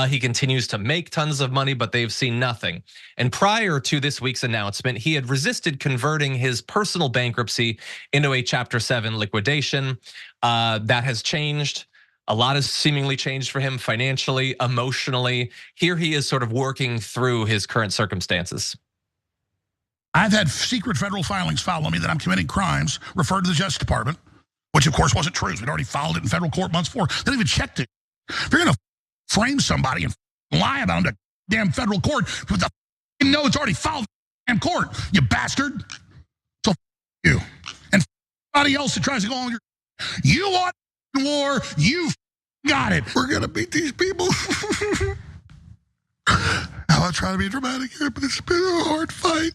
C: He continues to make tons of money, but they've seen nothing. And prior to this week's announcement, he had resisted converting his personal bankruptcy into a Chapter 7 liquidation. That has changed. A lot has seemingly changed for him financially, emotionally. Here he is sort of working through his current circumstances.
I: I've had secret federal filings filed on me that I'm committing crimes, referred to the Justice Department, which of course wasn't true. We'd already filed it in federal court months before. They didn't even check it. If you're gonna frame somebody and lie about them to damn federal court, with the know it's already filed in damn court, you bastard. So you. And anybody else that tries to go on your, you want war, you got it. We're going to beat these people. I'm not trying to be dramatic here, but it's been a hard fight.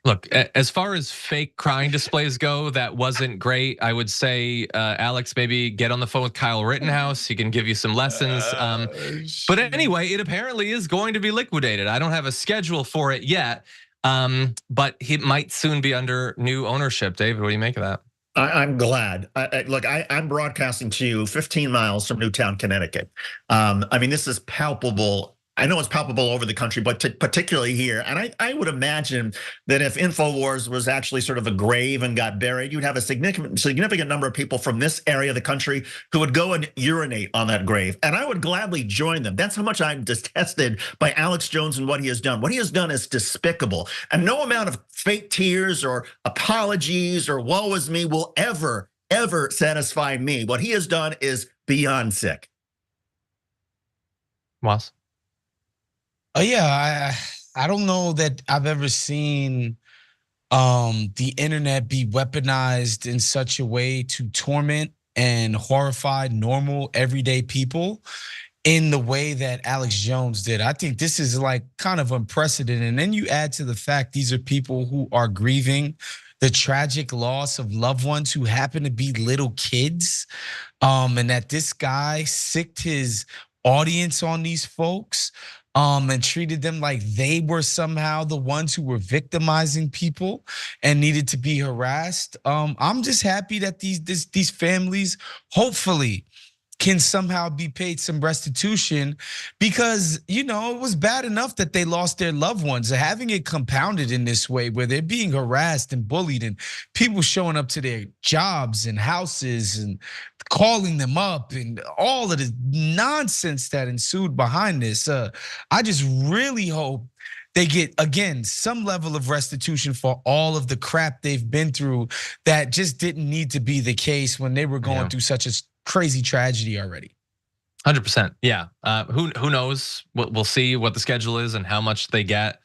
C: Look, as far as fake crying displays go, that wasn't great. I would say, Alex, maybe get on the phone with Kyle Rittenhouse. He can give you some lessons. But anyway, it apparently is going to be liquidated. I don't have a schedule for it yet, but he might soon be under new ownership. David, what do you make of that?
D: I'm glad. Look, I'm broadcasting to you 15 miles from Newtown, Connecticut. I mean, this is palpable. I know it's palpable over the country, but particularly here. And I would imagine that if Infowars was actually sort of a grave and got buried, you'd have a significant number of people from this area of the country who would go and urinate on that grave. And I would gladly join them. That's how much I'm detested by Alex Jones and what he has done. What he has done is despicable. And no amount of fake tears or apologies or woe is me will ever satisfy me. What he has done is beyond sick.
C: Was?
E: Yeah, I don't know that I've ever seen the internet be weaponized in such a way to torment and horrify normal everyday people in the way that Alex Jones did. I think this is like kind of unprecedented. And then you add to the fact these are people who are grieving the tragic loss of loved ones who happen to be little kids, and that this guy sicked his audience on these folks. And treated them like they were somehow the ones who were victimizing people and needed to be harassed. I'm just happy that these families hopefully can somehow be paid some restitution, because it was bad enough that they lost their loved ones. Having it compounded in this way where they're being harassed and bullied and people showing up to their jobs and houses and calling them up and all of the nonsense that ensued behind this. I just really hope they get, again, some level of restitution for all of the crap they've been through that just didn't need to be the case when they were going through such a crazy tragedy already.
C: 100%. Yeah. Who knows? We'll see what the schedule is and how much they get.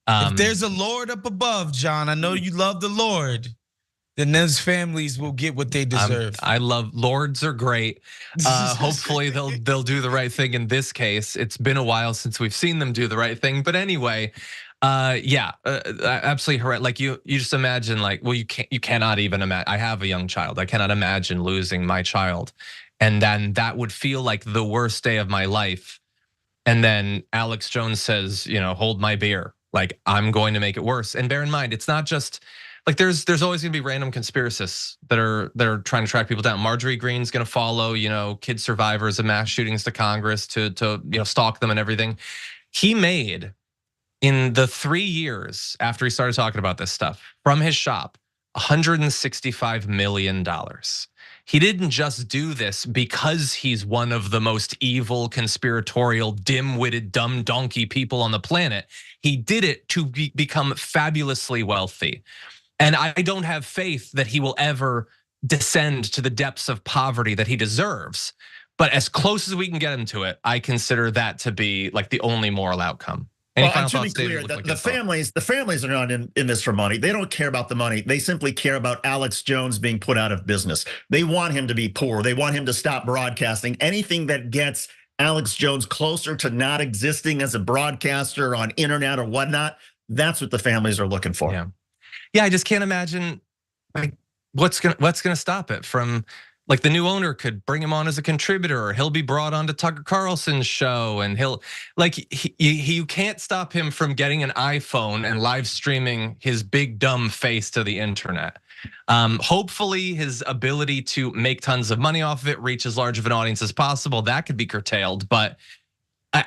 E: If there's a Lord up above, John, I know you love the Lord, then those families will get what they deserve.
C: I love lords are great. Hopefully they'll do the right thing in this case. It's been a while since we've seen them do the right thing. But anyway, absolutely horrendous. Like you just imagine, like, well, you cannot even imagine. I have a young child. I cannot imagine losing my child, and then that would feel like the worst day of my life. And then Alex Jones says, hold my beer. Like, I'm going to make it worse. And bear in mind, it's not just like there's always gonna be random conspiracists that are trying to track people down. Marjorie Greene's gonna follow, kid survivors of mass shootings to Congress to stalk them and everything. He made, in the 3 years after he started talking about this stuff, from his shop, $165 million. He didn't just do this because he's one of the most evil, conspiratorial, dim-witted, dumb donkey people on the planet. He did it to become fabulously wealthy. And I don't have faith that he will ever descend to the depths of poverty that he deserves. But as close as we can get him to it, I consider that to be like the only moral outcome.
D: Well, and to be clear, the families are not in this for money. They don't care about the money. They simply care about Alex Jones being put out of business. They want him to be poor. They want him to stop broadcasting. Anything that gets Alex Jones closer to not existing as a broadcaster on internet or whatnot, that's what the families are looking for.
C: Yeah, I just can't imagine like what's gonna stop it from. Like, the new owner could bring him on as a contributor, or he'll be brought on to Tucker Carlson's show, and you can't stop him from getting an iPhone and live streaming his big dumb face to the internet. Hopefully his ability to make tons of money off of it, reach as large of an audience as possible, that could be curtailed. But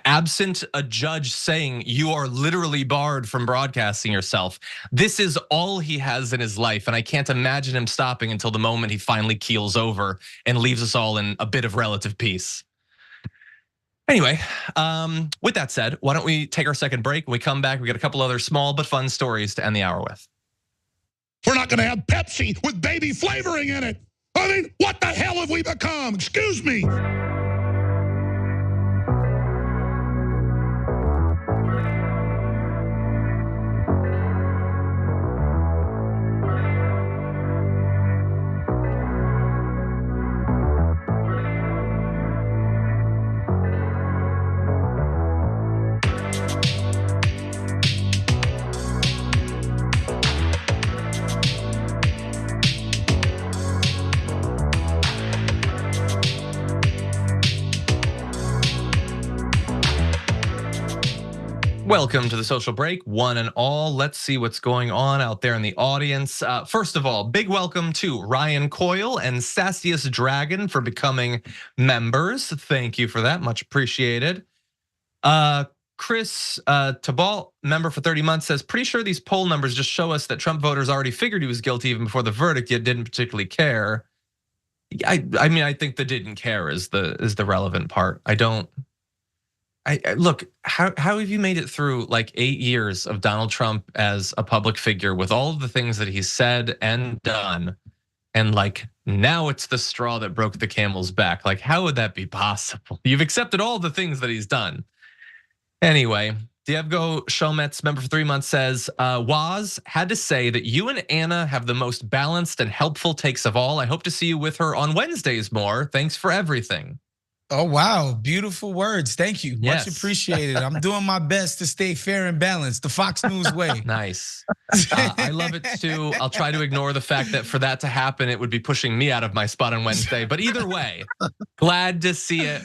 C: absent a judge saying you are literally barred from broadcasting yourself, this is all he has in his life. And I can't imagine him stopping until the moment he finally keels over and leaves us all in a bit of relative peace. Anyway, with that said, why don't we take our second break? When we come back, we got a couple other small but fun stories to end the hour with.
I: We're not gonna have Pepsi with baby flavoring in it. I mean, what the hell have we become? Excuse me.
C: Welcome to the social break, one and all. Let's see what's going on out there in the audience. First of all, big welcome to Ryan Coyle and Sassius Dragon for becoming members. Thank you for that, much appreciated. Chris Tabalt, member for 30 months, says, pretty sure these poll numbers just show us that Trump voters already figured he was guilty even before the verdict, yet didn't particularly care. I mean, I think the didn't care is the relevant part. Look, how have you made it through like 8 years of Donald Trump as a public figure with all of the things that he's said and done, and like now it's the straw that broke the camel's back? Like, how would that be possible? You've accepted all the things that he's done. Anyway, Dievgo Shomets, member for 3 months, says, Waz had to say that you and Anna have the most balanced and helpful takes of all. I hope to see you with her on Wednesdays more. Thanks for everything.
E: Oh, wow. Beautiful words. Thank you.
C: Yes.
E: Much appreciated. I'm doing my best to stay fair and balanced, the Fox News way.
C: Nice. I love it too. I'll try to ignore the fact that for that to happen, it would be pushing me out of my spot on Wednesday. But either way, glad to see it.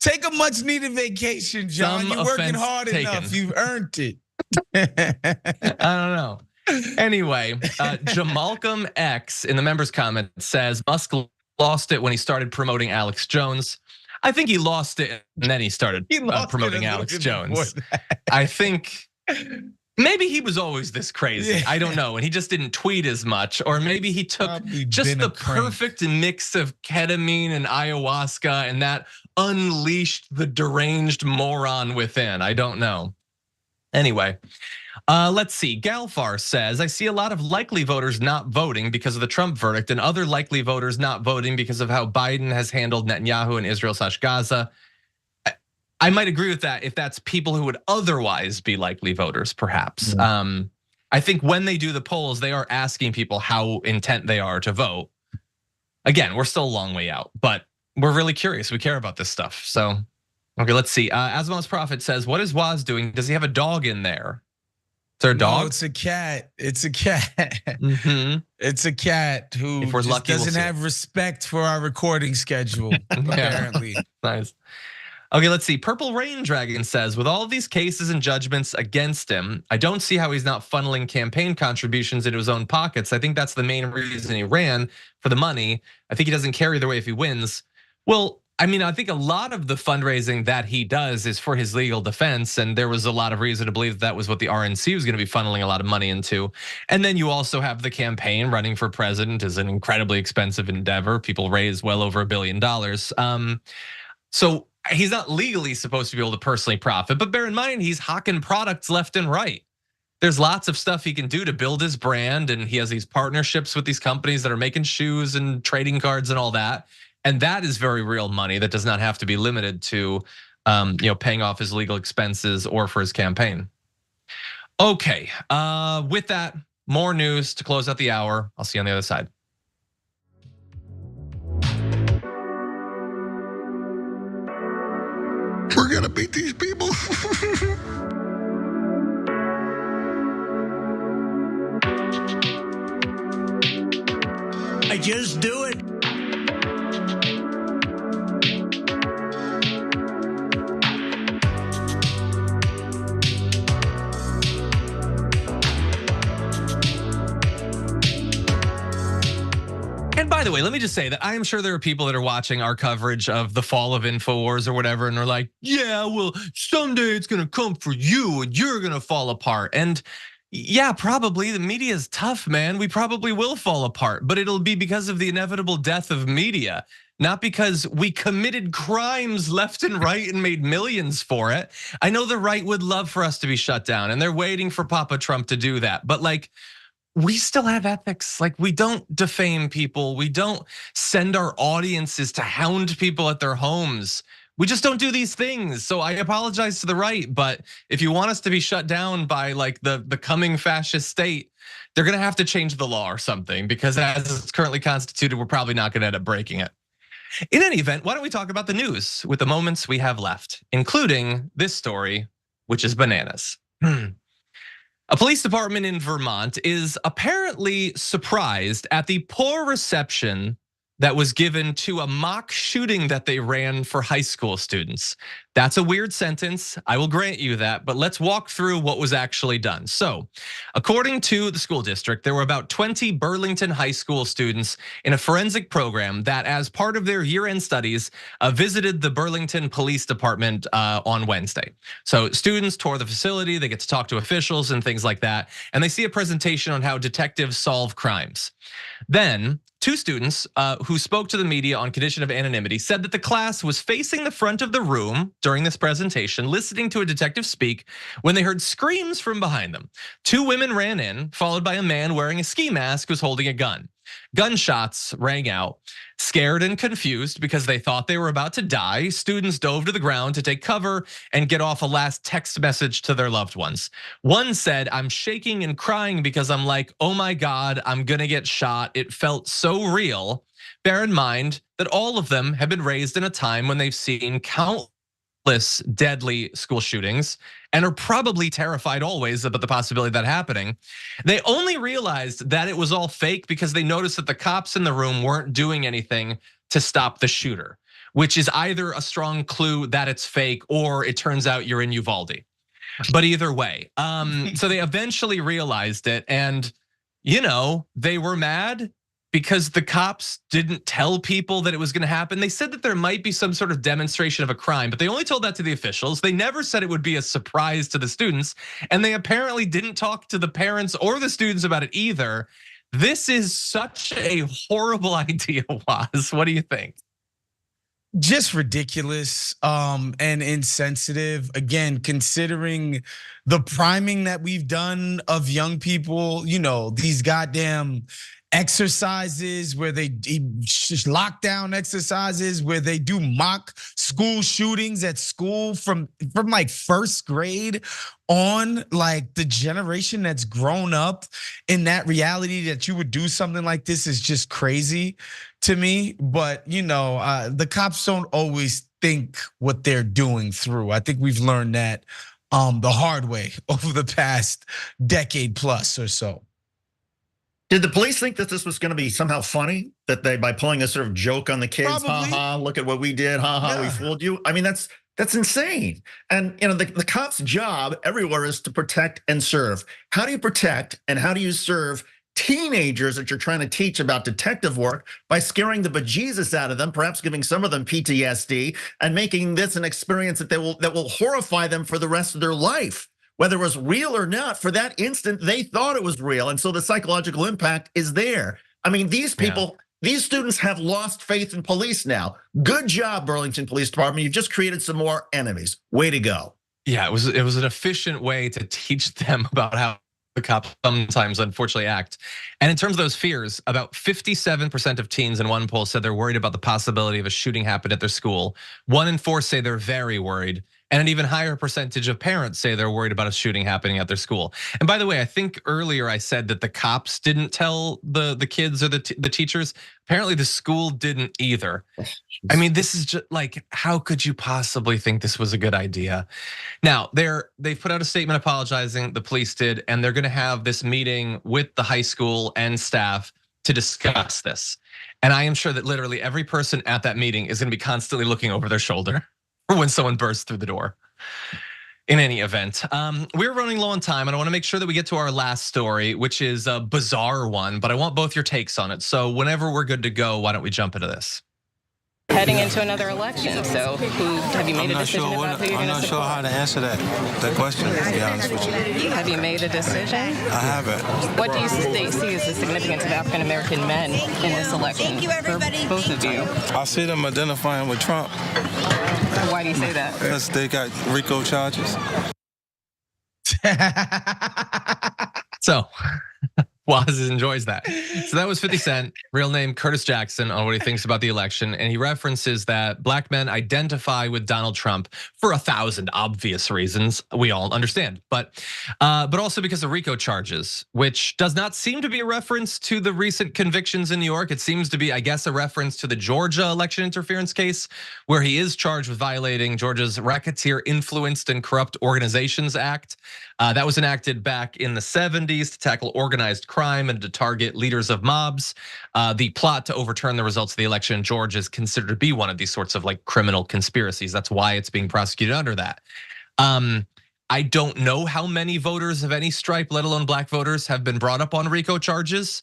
E: Take a much needed vacation, John. You're working hard enough. You've earned it.
C: I don't know. Anyway, Jamalcom X in the members' comment says Musk lost it when he started promoting Alex Jones. I think he lost it and then he started promoting Alex Jones. I think maybe he was always this crazy. Yeah. I don't know. And he just didn't tweet as much. Or maybe he took just the perfect mix of ketamine and ayahuasca and that unleashed the deranged moron within. I don't know. Anyway, let's see. Galfar says, I see a lot of likely voters not voting because of the Trump verdict and other likely voters not voting because of how Biden has handled Netanyahu and Israel/Gaza. I might agree with that if that's people who would otherwise be likely voters, perhaps. I think when they do the polls, they are asking people how intent they are to vote. Again, we're still a long way out, but we're really curious. We care about this stuff. So, okay, let's see. Asmos Prophet says, what is Waz doing? Does he have a dog in there? Is there a dog?
E: No, it's a cat. It's a cat. It's a cat who just doesn't have respect for our recording schedule, apparently.
C: Nice. Okay, let's see. Purple Rain Dragon says, with all of these cases and judgments against him, I don't see how he's not funneling campaign contributions into his own pockets. I think that's the main reason he ran, for the money. I think he doesn't care either way if he wins. Well, I mean, I think a lot of the fundraising that he does is for his legal defense. And there was a lot of reason to believe that was what the RNC was gonna be funneling a lot of money into. And then you also have the campaign. Running for president is an incredibly expensive endeavor. People raise well over $1 billion. So he's not legally supposed to be able to personally profit, but bear in mind, he's hawking products left and right. There's lots of stuff he can do to build his brand, and he has these partnerships with these companies that are making shoes and trading cards and all that. And that is very real money that does not have to be limited to paying off his legal expenses or for his campaign. Okay, with that, more news to close out the hour. I'll see you on the other side.
I: We're gonna beat these people.
F: I just do it.
C: And by the way, let me just say that I am sure there are people that are watching our coverage of the fall of Infowars or whatever, and they're like, yeah, well, someday it's gonna come for you and you're gonna fall apart. And yeah, probably the media is tough, man. We probably will fall apart, but it'll be because of the inevitable death of media, not because we committed crimes left and right and made millions for it. I know the right would love for us to be shut down, and they're waiting for Papa Trump to do that. But like, we still have ethics. Like, we don't defame people. We don't send our audiences to hound people at their homes. We just don't do these things. So I apologize to the right, but if you want us to be shut down by like the coming fascist state, they're gonna have to change the law or something, because as it's currently constituted, we're probably not gonna end up breaking it. In any event, why don't we talk about the news with the moments we have left, including this story, which is bananas. A police department in Vermont is apparently surprised at the poor reception that was given to a mock shooting that they ran for high school students. That's a weird sentence, I will grant you that, but let's walk through what was actually done. So, according to the school district, there were about 20 Burlington high school students in a forensic program that, as part of their year-end studies, visited the Burlington Police Department on Wednesday. So students tour the facility, they get to talk to officials and things like that, and they see a presentation on how detectives solve crimes. Then, two students who spoke to the media on condition of anonymity said that the class was facing the front of the room during this presentation, listening to a detective speak, when they heard screams from behind them. Two women ran in, followed by a man wearing a ski mask who's holding a gun. Gunshots rang out. Scared and confused because they thought they were about to die, students dove to the ground to take cover and get off a last text message to their loved ones. One said, "I'm shaking and crying because I'm like, oh my God, I'm gonna get shot. It felt so real." Bear in mind that all of them have been raised in a time when they've seen countless deadly school shootings and are probably terrified always about the possibility of that happening. They only realized that it was all fake because they noticed that the cops in the room weren't doing anything to stop the shooter, which is either a strong clue that it's fake or it turns out you're in Uvalde. But either way, so they eventually realized it, and they were mad because the cops didn't tell people that it was gonna happen. They said that there might be some sort of demonstration of a crime, but they only told that to the officials. They never said it would be a surprise to the students, and they apparently didn't talk to the parents or the students about it either. This is such a horrible idea, Waz. What do you think?
E: Just ridiculous and insensitive. Again, considering the priming that we've done of young people, these goddamn exercises where they lockdown exercises where they do mock school shootings at school from like first grade on. Like, the generation that's grown up in that reality that you would do something like this is just crazy to me. But the cops don't always think what they're doing through. I think we've learned that the hard way over the past decade plus or so.
D: Did the police think that this was going to be somehow funny? That they, by pulling a sort of joke on the kids,
E: Probably.
D: ha, look at what we did, ha, we fooled you. I mean, that's insane. And the cops' job everywhere is to protect and serve. How do you protect and how do you serve teenagers that you're trying to teach about detective work by scaring the bejesus out of them, perhaps giving some of them PTSD, and making this an experience that will horrify them for the rest of their life? Whether it was real or not, for that instant, they thought it was real. And so the psychological impact is there. I mean, these people, these students have lost faith in police now. Good job, Burlington Police Department. You've just created some more enemies. Way to go.
C: Yeah, it was an efficient way to teach them about how the cops sometimes unfortunately act. And in terms of those fears, about 57% of teens in one poll said they're worried about the possibility of a shooting happening at their school. 1 in 4 say they're very worried. And an even higher percentage of parents say they're worried about a shooting happening at their school. And by the way, I think earlier I said that the cops didn't tell the kids or the teachers. Apparently the school didn't either. I mean, this is just like, how could you possibly think this was a good idea? Now, they've put out a statement apologizing, the police did, and they're gonna have this meeting with the high school and staff to discuss this. And I am sure that literally every person at that meeting is gonna be constantly looking over their shoulder or when someone bursts through the door. In any event, we're running low on time and I wanna make sure that we get to our last story, which is a bizarre one, but I want both your takes on it. So whenever we're good to go, why don't we jump into this?
J: Heading into another election, so have you made a decision about who you're going to support?
K: I'm not sure how to answer that question, to be honest with you.
J: Have you made a decision?
K: I haven't.
J: What do you see as the significance of African American men in this election?
A: Thank you, everybody.
J: For both of you.
K: I see them identifying with Trump.
J: Why do you say that?
K: Because they got RICO charges.
C: So, Waz enjoys that. So that was 50 Cent, real name Curtis Jackson, on what he thinks about the election. And he references that black men identify with Donald Trump for 1,000 obvious reasons we all understand. But also because of RICO charges, which does not seem to be a reference to the recent convictions in New York. It seems to be, I guess, a reference to the Georgia election interference case, where he is charged with violating Georgia's Racketeer Influenced and Corrupt Organizations Act. That was enacted back in the 70s to tackle organized crime and to target leaders of mobs. The plot to overturn the results of the election in Georgia is considered to be one of these sorts of like criminal conspiracies. That's why it's being prosecuted under that. I don't know how many voters of any stripe, let alone black voters, have been brought up on RICO charges.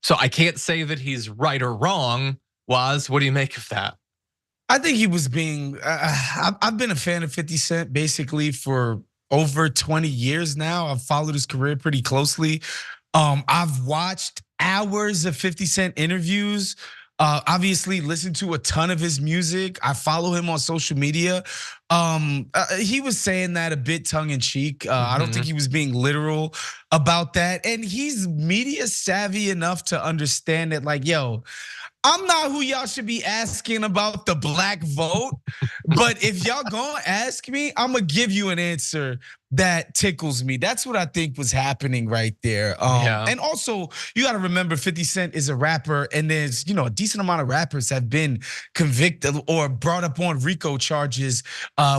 C: So I can't say that he's right or wrong. Waz, what do you make of that?
E: I think he was being, I've been a fan of 50 Cent basically for over 20 years now. I've followed his career pretty closely. I've watched hours of 50 Cent interviews. Obviously listened to a ton of his music. I follow him on social media. He was saying that a bit tongue in cheek. I don't think he was being literal about that. And he's media savvy enough to understand that, like, yo, I'm not who y'all should be asking about the black vote, but if y'all gonna ask me, I'm gonna give you an answer that tickles me. That's what I think was happening right there. And also, you gotta remember 50 Cent is a rapper, and there's a decent amount of rappers have been convicted or brought up on RICO charges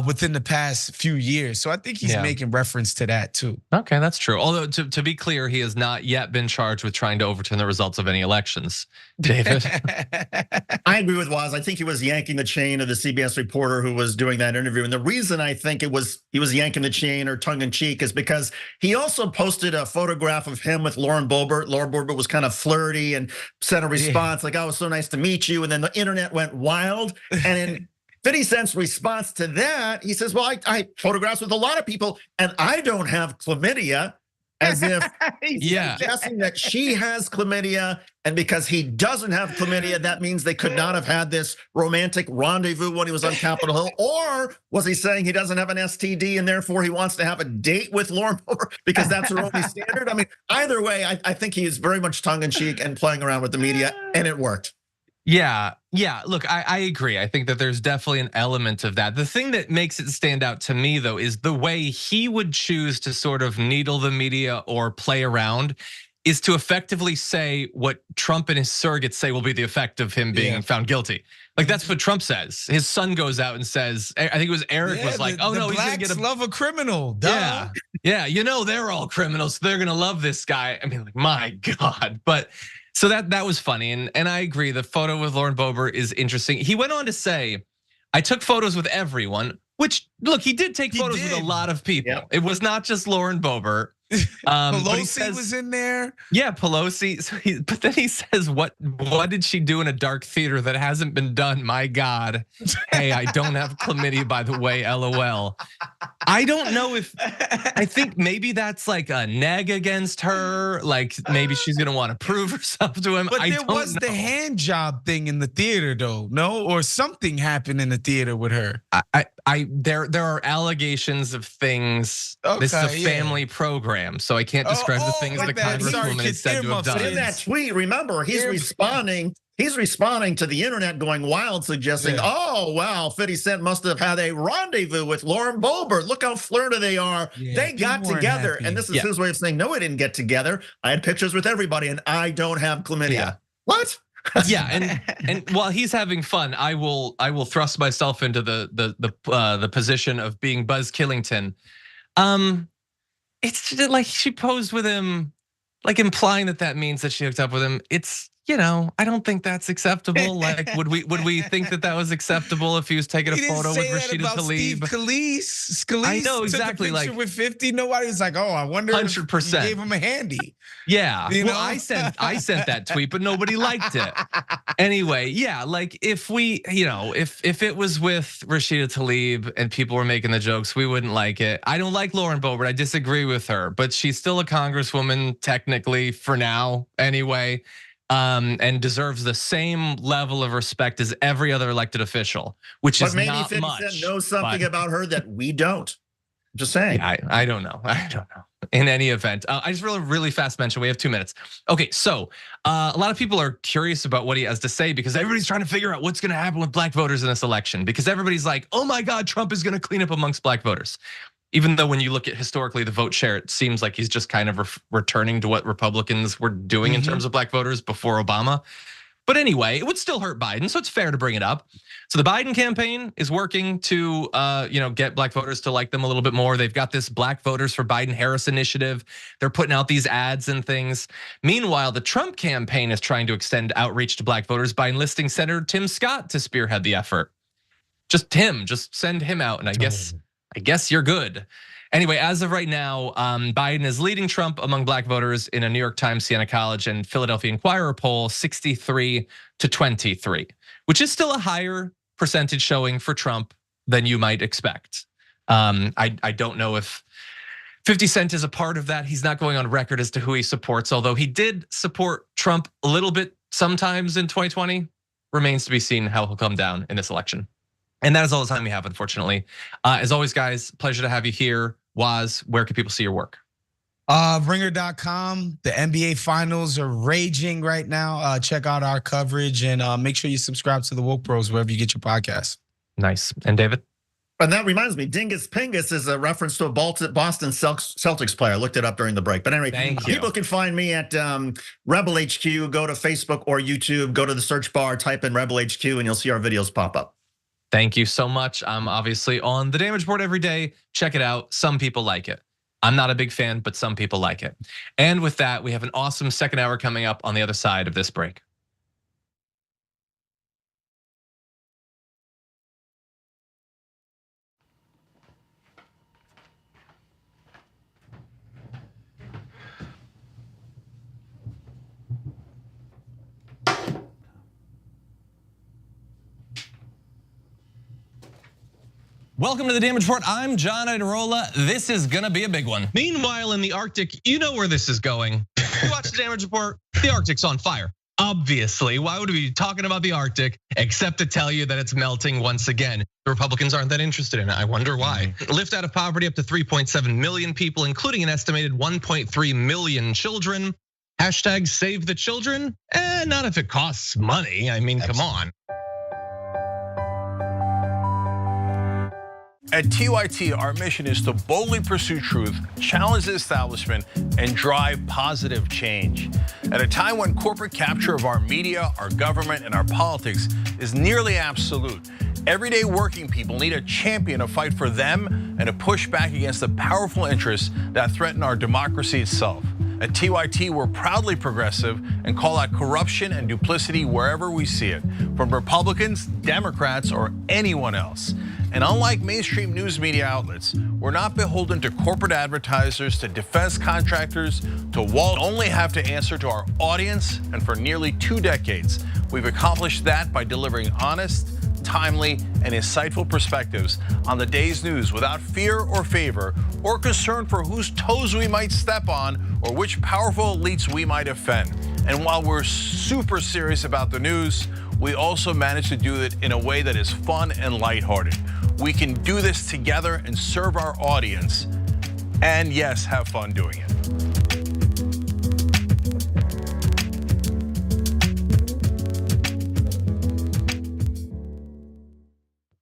E: within the past few years. So I think he's making reference to that too.
C: Okay, that's true. Although to be clear, he has not yet been charged with trying to overturn the results of any elections. David?
D: I agree with Waz. I think he was yanking the chain of the CBS reporter who was doing that interview. And the reason I think he was yanking the chain or tongue in cheek is because he also posted a photograph of him with Lauren Boebert. Lauren Boebert was kind of flirty and sent a response like, "Oh, it was so nice to meet you." And then the internet went wild. And in 50 Cent's response to that, he says, "Well, I photographs with a lot of people and I don't have chlamydia." As if he's suggesting that she has chlamydia, and because he doesn't have chlamydia, that means they could not have had this romantic rendezvous when he was on Capitol Hill. Or was he saying he doesn't have an STD and therefore he wants to have a date with Lauren Boebert because that's her only standard? I mean, either way, I think he is very much tongue-in-cheek and playing around with the media, and it worked.
C: Yeah. Look, I agree. I think that there's definitely an element of that. The thing that makes it stand out to me, though, is the way he would choose to sort of needle the media or play around is to effectively say what Trump and his surrogates say will be the effect of him being found guilty. Like that's what Trump says. His son goes out and says, I think it was Eric was like, "Oh no, he's gonna get a
E: love a criminal." Duh.
C: Yeah, they're all criminals. So they're gonna love this guy. I mean, like, my God, but. So that was funny, and I agree. The photo with Lauren Boebert is interesting. He went on to say, "I took photos with everyone," which, look, he did take photos with a lot of people. Yep. It was not just Lauren Boebert.
E: Pelosi was in there.
C: Yeah, Pelosi. So but then he says, "What did she do in a dark theater that hasn't been done? My God. Hey, I don't have chlamydia, by the way, LOL." I don't know if, I think maybe that's like a neg against her. Like maybe she's gonna want to prove herself to him.
E: But there was the hand job thing in the theater though, no? Or something happened in the theater with her.
C: There are allegations of things. This is a family program, so I can't describe the things the congresswoman is said to have done.
D: But in that tweet, remember, he's responding. He's responding to the internet going wild, suggesting, "Oh, wow, 50 Cent must have had a rendezvous with Lauren Boebert. Look how flirty they are. They got together." And this is his way of saying, "No, we didn't get together. I had pictures with everybody, and I don't have chlamydia." What?
C: And while he's having fun, I will thrust myself into the position of being Buzz Killington. It's just like she posed with him, like implying that means that she hooked up with him. It's, I don't think that's acceptable. Like, would we think that was acceptable if he was taking a photo with Rashida Tlaib?
E: Scalise
C: I know exactly.
E: Took a picture with 50. Nobody was like, "Oh, I wonder
C: 100%.
E: if he gave him a handy."
C: Yeah. Well, I sent that tweet, but nobody liked it. Anyway, yeah. Like if we, if it was with Rashida Tlaib and people were making the jokes, we wouldn't like it. I don't like Lauren Boebert. I disagree with her, but she's still a congresswoman technically for now, anyway. And deserves the same level of respect as every other elected official, which is not much.
D: But maybe 50 Cent knows something about her that we don't. Just saying.
C: Yeah, I don't know. In any event, I just really fast mention. We have 2 minutes. Okay, so a lot of people are curious about what he has to say because everybody's trying to figure out what's going to happen with black voters in this election. Because everybody's like, "Oh my God, Trump is going to clean up amongst black voters." Even though when you look at historically the vote share, it seems like he's just kind of returning to what Republicans were doing in terms of black voters before Obama. But anyway, it would still hurt Biden, so it's fair to bring it up. So the Biden campaign is working to get black voters to like them a little bit more. They've got this Black Voters for Biden-Harris initiative. They're putting out these ads and things. Meanwhile, the Trump campaign is trying to extend outreach to black voters by enlisting Senator Tim Scott to spearhead the effort. Just send him out, and I guess you're good. Anyway, as of right now, Biden is leading Trump among black voters in a New York Times, Siena College, and Philadelphia Inquirer poll, 63-23, which is still a higher percentage showing for Trump than you might expect. I don't know if 50 Cent is a part of that. He's not going on record as to who he supports, although he did support Trump a little bit sometimes in 2020. Remains to be seen how he'll come down in this election. And that is all the time we have, unfortunately. As always, guys, pleasure to have you here. Waz, where can people see your work?
E: Ringer.com. The NBA finals are raging right now. Check out our coverage and make sure you subscribe to the Woke Bros wherever you get your podcasts.
C: Nice. And David?
D: And that reminds me, Dingus Pingus is a reference to a Boston Celtics player. I looked it up during the break. But anyway, people can find me at Rebel HQ. Go to Facebook or YouTube. Go to the search bar, type in Rebel HQ, and you'll see our videos pop up.
C: Thank you so much. I'm obviously on the Damage Board every day. Check it out. Some people like it. I'm not a big fan, but some people like it. And with that, we have an awesome second hour coming up on the other side of this break. Welcome to the Damage Report. I'm John Idarola. This is gonna be a big one. Meanwhile, in the Arctic, you know where this is going. You watch the Damage Report, the Arctic's on fire. Obviously, why would we be talking about the Arctic except to tell you that it's melting once again? The Republicans aren't that interested in it. I wonder why. Lift out of poverty up to 3.7 million people, including an estimated 1.3 million children. Hashtag save the children? Not if it costs money. I mean, come on.
L: At TYT, our mission is to boldly pursue truth, challenge the establishment, and drive positive change. At a time when corporate capture of our media, our government, and our politics is nearly absolute, everyday working people need a champion to fight for them and to push back against the powerful interests that threaten our democracy itself. At TYT, we're proudly progressive and call out corruption and duplicity wherever we see it, from Republicans, Democrats, or anyone else. And unlike mainstream news media outlets, we're not beholden to corporate advertisers, to defense contractors, to Wall. We only have to answer to our audience, and for nearly 2 decades, we've accomplished that by delivering honest, timely, and insightful perspectives on the day's news without fear or favor or concern for whose toes we might step on or which powerful elites we might offend. And while we're super serious about the news, we also manage to do it in a way that is fun and lighthearted. We can do this together and serve our audience, and yes, have fun doing it.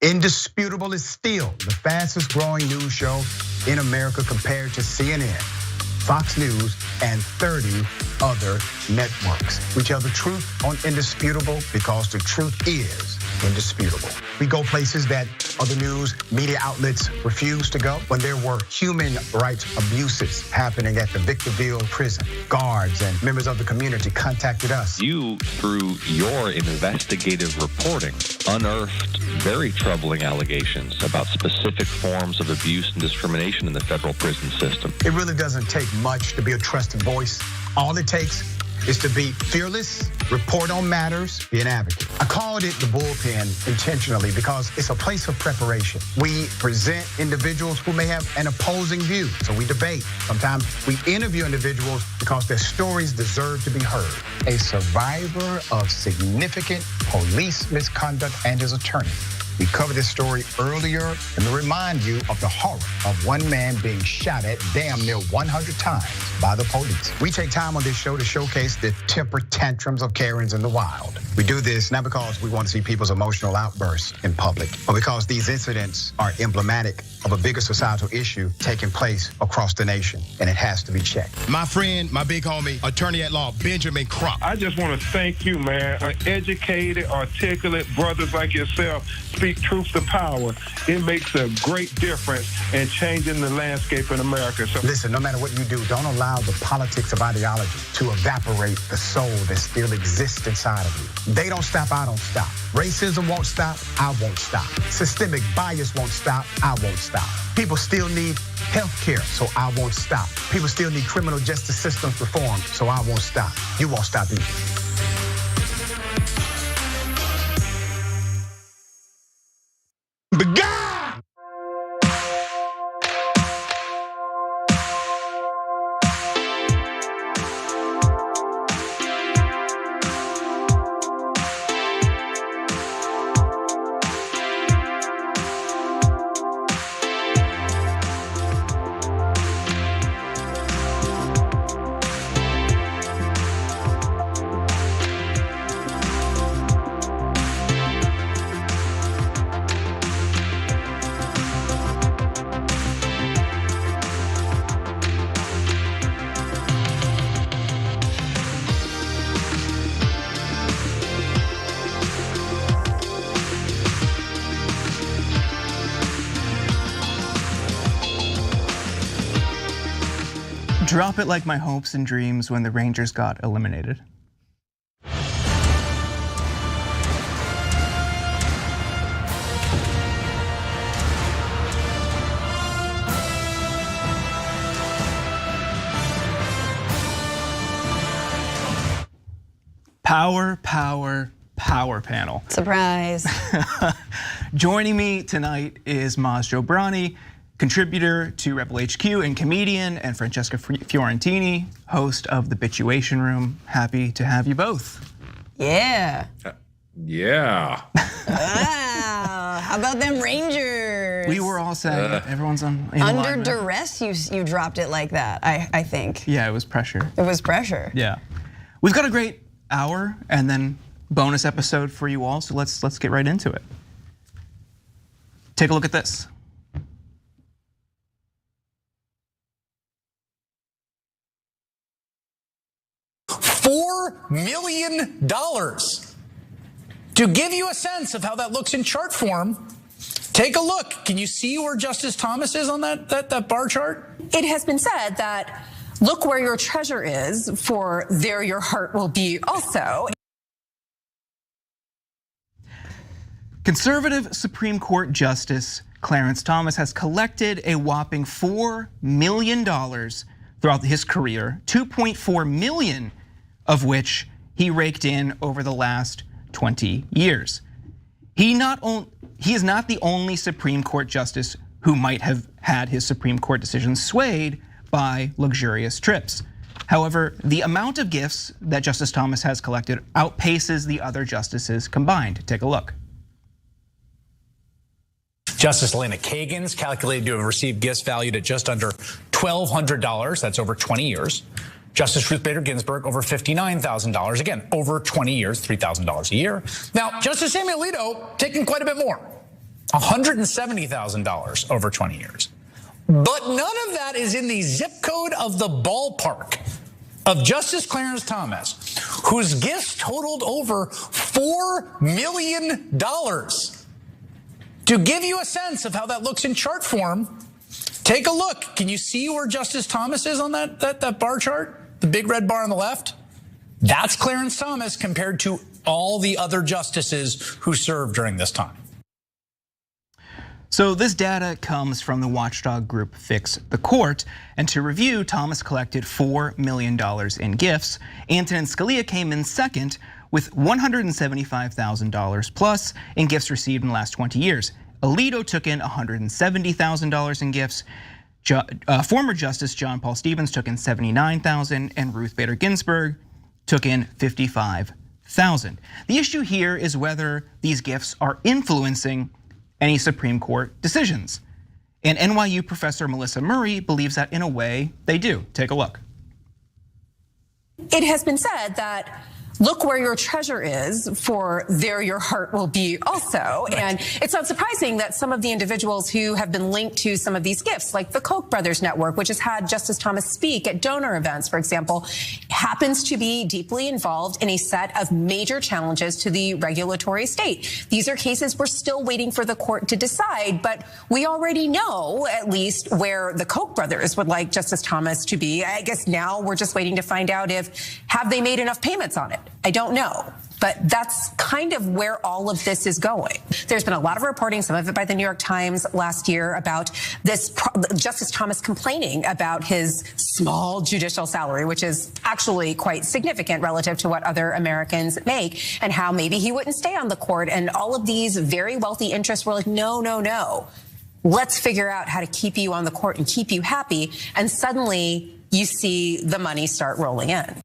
M: Indisputable is still the fastest growing news show in America compared to CNN, Fox News, and 30 other networks. We tell the truth on Indisputable because the truth is indisputable. We go places that other news media outlets refuse to go. When there were human rights abuses happening at the Victorville prison, guards and members of the community contacted us.
N: You, through your investigative reporting, unearthed very troubling allegations about specific forms of abuse and discrimination in the federal prison system.
M: It really doesn't take much to be a trusted voice. All it takes is to be fearless, report on matters, be an advocate. I called it the bullpen intentionally because it's a place of preparation. We present individuals who may have an opposing view, so we debate. Sometimes we interview individuals because their stories deserve to be heard. A survivor of significant police misconduct and his attorney. We covered this story earlier, and to remind you of the horror of one man being shot at damn near 100 times by the police. We take time on this show to showcase the temper tantrums of Karens in the wild. We do this not because we want to see people's emotional outbursts in public, but because these incidents are emblematic of a bigger societal issue taking place across the nation, and it has to be checked.
O: My friend, my big homie, attorney at law, Benjamin Crump.
P: I just want to thank you, man. Educated, articulate brothers like yourself speak truth to power. It makes a great difference in changing the landscape in America. So
M: listen, no matter what you do, don't allow the politics of ideology to evaporate the soul that still exists inside of you. They don't stop, I don't stop. Racism won't stop, I won't stop. Systemic bias won't stop, I won't stop. People still need health care, so I won't stop. People still need criminal justice systems reform, so I won't stop. You won't stop either.
Q: Drop it like my hopes and dreams when the Rangers got eliminated. Power, power, power panel.
A: Surprise.
Q: Joining me tonight is Maz Jobrani, contributor to Rebel HQ and comedian, and Francesca Fiorentini, host of The Bituation Room. Happy to have you both.
A: Yeah.
R: Yeah.
A: Wow. How about them Rangers?
Q: We were all saying everyone's on
A: under duress. You dropped it like that. I think.
Q: Yeah, it was pressure.
A: It was pressure.
Q: Yeah. We've got a great hour and then bonus episode for you all. So let's get right into it. Take a look at this.
S: $4 million. To give you a sense of how that looks in chart form, take a look. Can you see where Justice Thomas is on that bar chart?
T: It has been said that look where your treasure is, for there your heart will be also.
Q: Conservative Supreme Court Justice Clarence Thomas has collected a whopping $4 million throughout his career, 2.4 million of which he raked in over the last 20 years. He is not the only Supreme Court justice who might have had his Supreme Court decisions swayed by luxurious trips. However, the amount of gifts that Justice Thomas has collected outpaces the other justices combined. Take a look.
S: Justice Elena Kagan's calculated to have received gifts valued at just under $1,200. That's over 20 years. Justice Ruth Bader Ginsburg over $59,000, again, over 20 years, $3,000 a year. Now, Justice Samuel Alito taking quite a bit more, $170,000 over 20 years. But none of that is in the zip code of the ballpark of Justice Clarence Thomas, whose gifts totaled over $4 million. To give you a sense of how that looks in chart form, take a look. Can you see where Justice Thomas is on that bar chart? The big red bar on the left? That's Clarence Thomas compared to all the other justices who served during this time.
Q: So this data comes from the watchdog group Fix the Court. And to review, Thomas collected $4 million in gifts. Antonin Scalia came in second with $175,000 plus in gifts received in the last 20 years. Alito took in $170,000 in gifts. Former Justice John Paul Stevens took in $79,000, and Ruth Bader Ginsburg took in $55,000. The issue here is whether these gifts are influencing any Supreme Court decisions. And NYU professor Melissa Murray believes that in a way they do. Take a look.
T: It has been said that look where your treasure is, for there your heart will be also. Right. And it's not surprising that some of the individuals who have been linked to some of these gifts, like the Koch brothers network, which has had Justice Thomas speak at donor events, for example, happens to be deeply involved in a set of major challenges to the regulatory state. These are cases we're still waiting for the court to decide, but we already know at least where the Koch brothers would like Justice Thomas to be. I guess now we're just waiting to find out have they made enough payments on it. I don't know, but that's kind of where all of this is going. There's been a lot of reporting, some of it by the New York Times last year, about this Justice Thomas complaining about his small judicial salary, which is actually quite significant relative to what other Americans make, and how maybe he wouldn't stay on the court. And all of these very wealthy interests were like, no, no, no. Let's figure out how to keep you on the court and keep you happy. And suddenly you see the money start rolling in.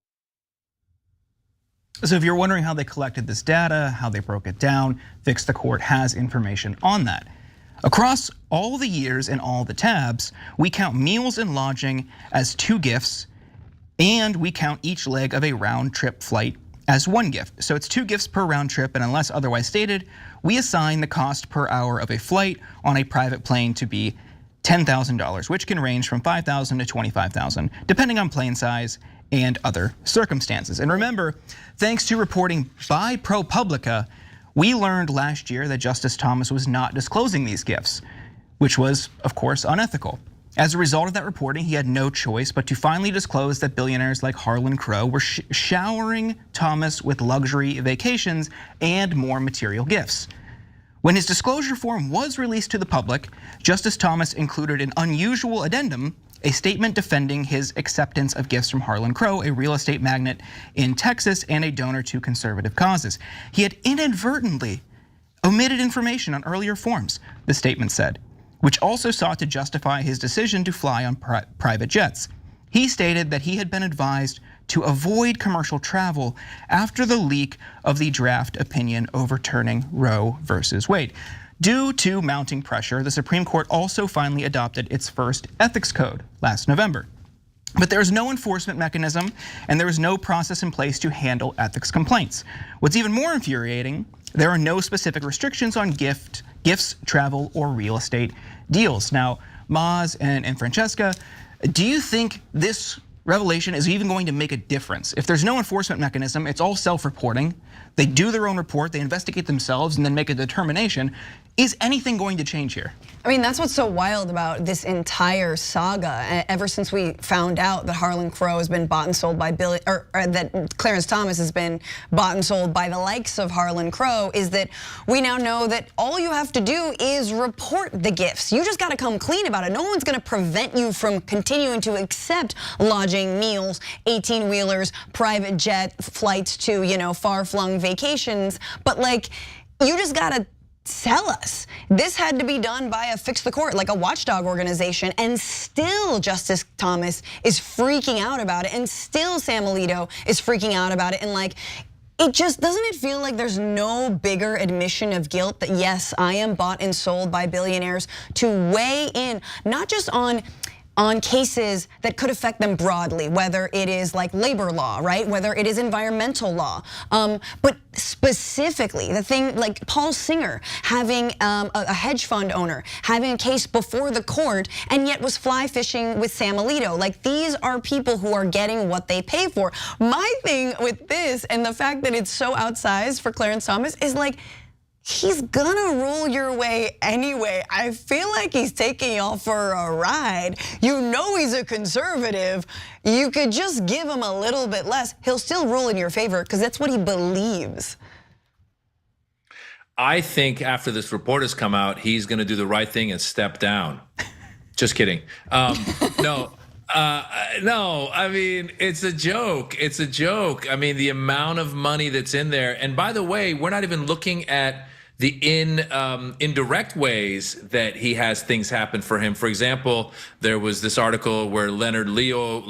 Q: So if you're wondering how they collected this data, how they broke it down, Fix the Court has information on that. Across all the years and all the tabs, we count meals and lodging as 2 gifts, and we count each leg of a round trip flight as 1 gift. So it's 2 gifts per round trip, and unless otherwise stated, we assign the cost per hour of a flight on a private plane to be $10,000, which can range from $5,000 to $25,000, depending on plane size and other circumstances. And remember, thanks to reporting by ProPublica, we learned last year that Justice Thomas was not disclosing these gifts, which was, of course, unethical. As a result of that reporting, he had no choice but to finally disclose that billionaires like Harlan Crow were showering Thomas with luxury vacations and more material gifts. When his disclosure form was released to the public, Justice Thomas included an unusual addendum, a statement defending his acceptance of gifts from Harlan Crow, a real estate magnate in Texas and a donor to conservative causes. He had inadvertently omitted information on earlier forms, the statement said, which also sought to justify his decision to fly on private jets. He stated that he had been advised to avoid commercial travel after the leak of the draft opinion overturning Roe versus Wade. Due to mounting pressure, the Supreme Court also finally adopted its first ethics code last November. But there is no enforcement mechanism and there is no process in place to handle ethics complaints. What's even more infuriating, there are no specific restrictions on gifts, travel, or real estate deals. Now, Maz and Francesca, do you think this revelation is even going to make a difference? If there's no enforcement mechanism, it's all self-reporting. They do their own report, they investigate themselves and then make a determination. Is anything going to change here?
A: I mean, that's what's so wild about this entire saga. Ever since we found out that Harlan Crow has been bought and sold by or that Clarence Thomas has been bought and sold by the likes of Harlan Crow, is that we now know that all you have to do is report the gifts. You just got to come clean about it. No one's going to prevent you from continuing to accept lodging, meals, 18-wheelers, private jet flights to, far-flung vacations. But like, you just got to tell us. This had to be done by a Fix the Court, like a Watchdog organization, and still Justice Thomas is freaking out about it, and still Sam Alito is freaking out about it, and like, it just, doesn't it feel like there's no bigger admission of guilt that yes, I am bought and sold by billionaires to weigh in, not just on cases that could affect them broadly, whether it is like labor law, right? Whether it is environmental law, but specifically the thing like Paul Singer having a hedge fund owner, having a case before the court and yet was fly fishing with Sam Alito. Like, these are people who are getting what they pay for. My thing with this and the fact that it's so outsized for Clarence Thomas is like, he's gonna rule your way anyway. I feel like he's taking y'all for a ride. You know he's a conservative. You could just give him a little bit less. He'll still rule in your favor because that's what he believes.
R: I think after this report has come out, he's gonna do the right thing and step down. Just kidding. No, I mean, it's a joke. It's a joke. I mean, the amount of money that's in there. And by the way, we're not even looking at the indirect ways that he has things happen for him. For example, there was this article where Leonard Leo,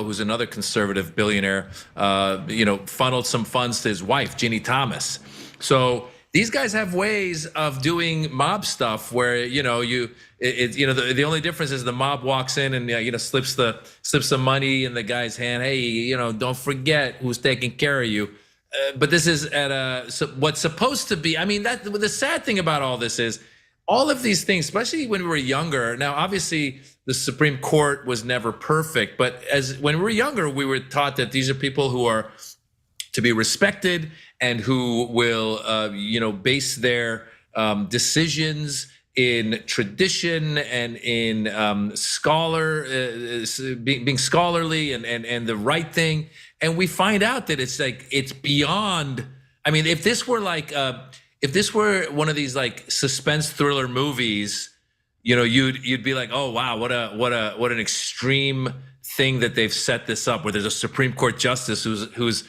R: who's another conservative billionaire, funneled some funds to his wife, Ginny Thomas. So these guys have ways of doing mob stuff where the only difference is the mob walks in and slips the money in the guy's hand. Hey, don't forget who's taking care of you. But this is at what's supposed to be. I mean, the sad thing about all this is all of these things, especially when we were younger. Now, obviously, the Supreme Court was never perfect, but when we were younger, we were taught that these are people who are to be respected and who will, base their decisions in tradition and in being scholarly and the right thing. And we find out that it's beyond. I mean, if this were one of these like suspense thriller movies, you'd be like, oh wow, what an extreme thing that they've set this up, where there's a Supreme Court justice who's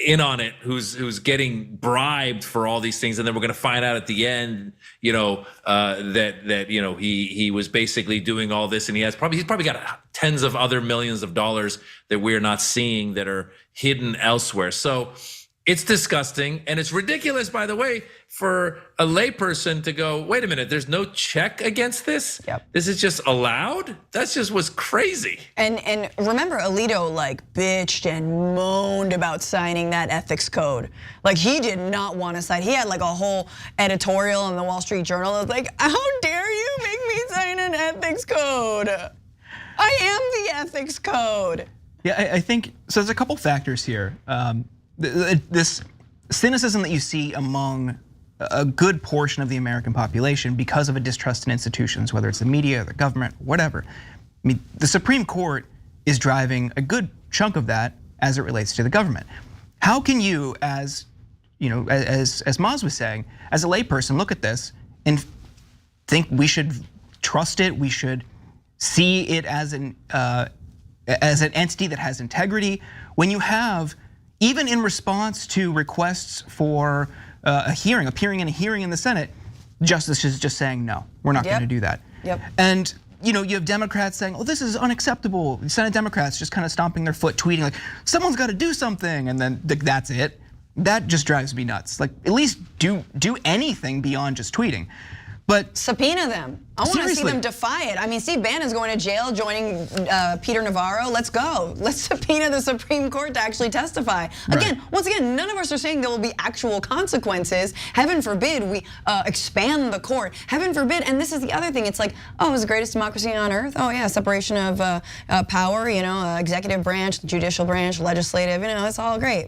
R: in on it, who's getting bribed for all these things, and then we're going to find out at the end, that he was basically doing all this, and he's probably got tens of other millions of dollars that we're not seeing that are hidden elsewhere. So it's disgusting, and it's ridiculous, by the way, for a layperson to go, wait a minute, there's no check against this?
A: Yep.
R: This is just allowed? That just was crazy.
A: And remember, Alito bitched and moaned about signing that ethics code. Like, he did not want to sign. He had like a whole editorial in the Wall Street Journal that was like, how dare you make me sign an ethics code? I am the ethics code.
Q: Yeah, I think, so there's a couple factors here. This cynicism that you see among a good portion of the American population because of a distrust in institutions, whether it's the media, the government, whatever. I mean, the Supreme Court is driving a good chunk of that as it relates to the government. How can you, as Maz was saying, as a layperson, look at this and think we should trust it, we should see it as an entity that has integrity, when you have, even in response to requests for appearing in a hearing in the Senate, justice is just saying, no, we're not going to do that.
A: Yep.
Q: And you have Democrats saying, oh, this is unacceptable. Senate Democrats just kind of stomping their foot, tweeting like, someone's got to do something, and then that's it. That just drives me nuts. Like, at least do anything beyond just tweeting. But
A: subpoena them. I want to see them defy it. I mean, Steve Bannon's going to jail, joining Peter Navarro. Let's go. Let's subpoena the Supreme Court to actually testify. Again, once again, none of us are saying there will be actual consequences. Heaven forbid we expand the court. Heaven forbid. And this is the other thing. It's like, oh, it's the greatest democracy on earth. Oh yeah, separation of power. Executive branch, judicial branch, legislative. It's all great.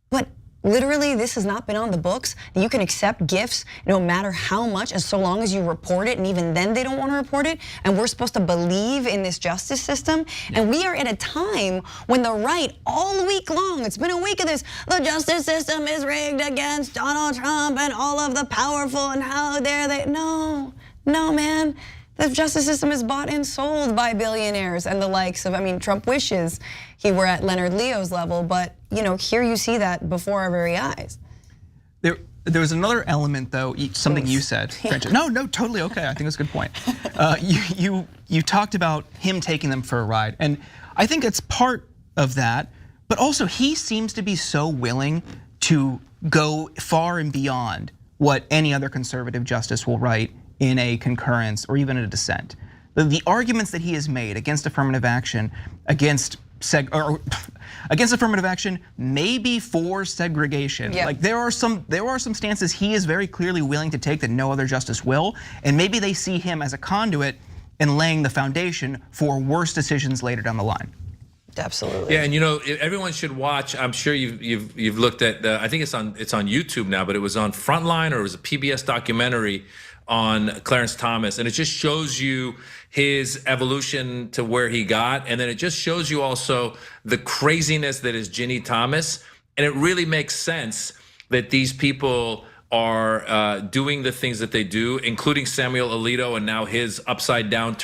A: But literally, this has not been on the books. You can accept gifts no matter how much, so long as you report it, and even then they don't want to report it. And we're supposed to believe in this justice system. And we are at a time when the right, all week long, it's been a week of this, the justice system is rigged against Donald Trump and all of the powerful, and how dare they? No, man. The justice system is bought and sold by billionaires and the likes of, Trump wishes he were at Leonard Leo's level, but here you see that before our very eyes.
Q: There was another element though, something you said. No, totally okay. I think that's a good point. You talked about him taking them for a ride, and I think it's part of that, but also he seems to be so willing to go far and beyond what any other conservative justice will write in a concurrence or even a dissent. The arguments that he has made against affirmative action, against affirmative action, maybe for segregation.
A: Yeah.
Q: Like there are some stances he is very clearly willing to take that no other justice will, and maybe they see him as a conduit in laying the foundation for worse decisions later down the line.
A: Absolutely.
R: Yeah, and everyone should watch. I'm sure you've looked at. I think it's on YouTube now, but it was on Frontline, or it was a PBS documentary on Clarence Thomas, and it just shows you his evolution to where he got, and then it just shows you also the craziness that is Ginny Thomas, and it really makes sense that these people are doing the things that they do, including Samuel Alito and now his upside down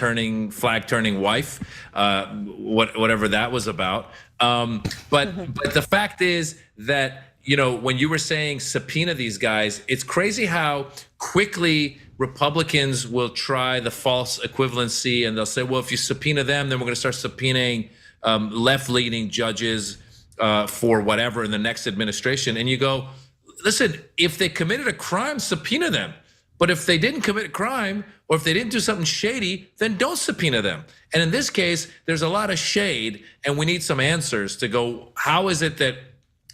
R: flag turning wife, whatever that was about. But the fact is that, when you were saying subpoena these guys, it's crazy how quickly Republicans will try the false equivalency, and they'll say, well, if you subpoena them, then we're going to start subpoenaing left-leaning judges for whatever in the next administration. And you go, listen, if they committed a crime, subpoena them. But if they didn't commit a crime, or if they didn't do something shady, then don't subpoena them. And in this case, there's a lot of shade, and we need some answers to go, how is it that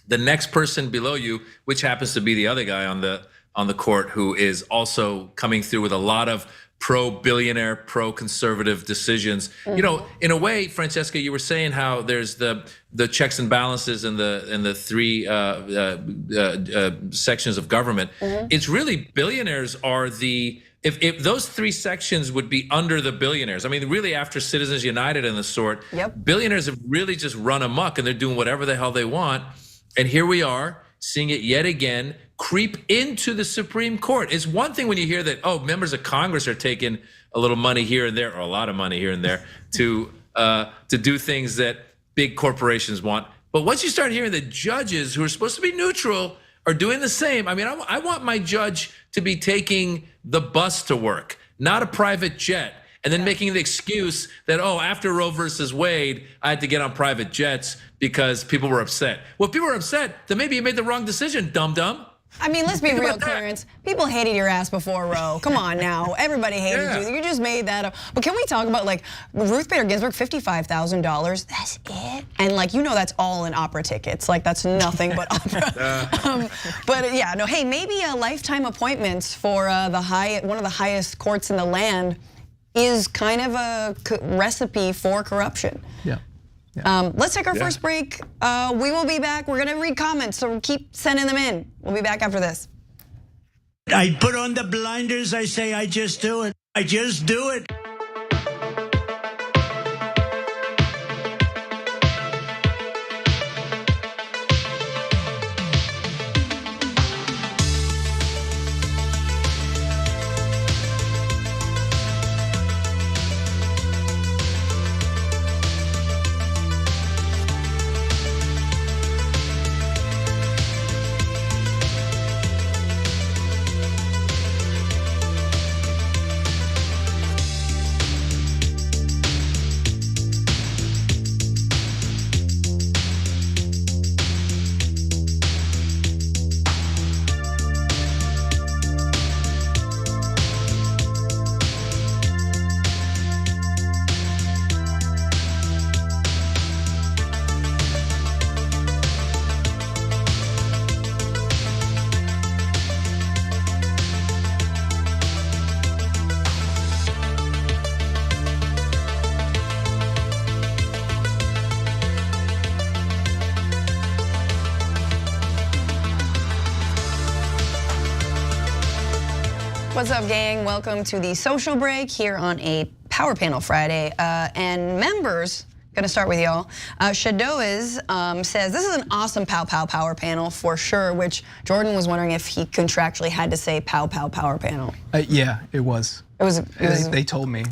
R: the next person below you, which happens to be the other guy on the court, who is also coming through with a lot of pro-billionaire, pro-conservative decisions. You know, in a way, Francesca, you were saying how there's the checks and balances in the three sections of government. It's really billionaires are if those three sections would be under the billionaires. I mean, really after Citizens United and the sort, billionaires have really just run amok and they're doing whatever the hell they want. And here we are seeing it yet again creep into the Supreme Court. It's one thing when you hear that, oh, members of Congress are taking a little money here and there, or a lot of money here and there, to do things that big corporations want. But once you start hearing that judges who are supposed to be neutral are doing the same, I mean, I want my judge to be taking the bus to work, not a private jet, and then making the excuse that, oh, after Roe versus Wade, I had to get on private jets because people were upset. Well, if people were upset, then maybe you made the wrong decision, dum-dum.
A: I mean, let's be real, Clarence. People hated your ass before Roe. Come on now. Everybody hated you. You just made that up. But can we talk about, like, Ruth Bader Ginsburg, $55,000? That's it? And, like, you know that's all in opera tickets. Like, that's nothing but opera. But yeah, no, hey, maybe lifetime appointments for one of the highest courts in the land is kind of a recipe for corruption.
Q: Yeah.
A: Let's take our first break. We will be back. We're gonna read comments, so keep sending them in. We'll be back after this.
U: I put on the blinders. I say, I just do it. I just do it.
A: What's up, gang? Welcome to the social break here on a Power Panel Friday. And members, gonna start with y'all. Shadows says, this is an awesome Pow Pow Power Panel for sure, which Jordan was wondering if he contractually had to say Pow Pow Power Panel.
Q: Yeah, it was. They told me.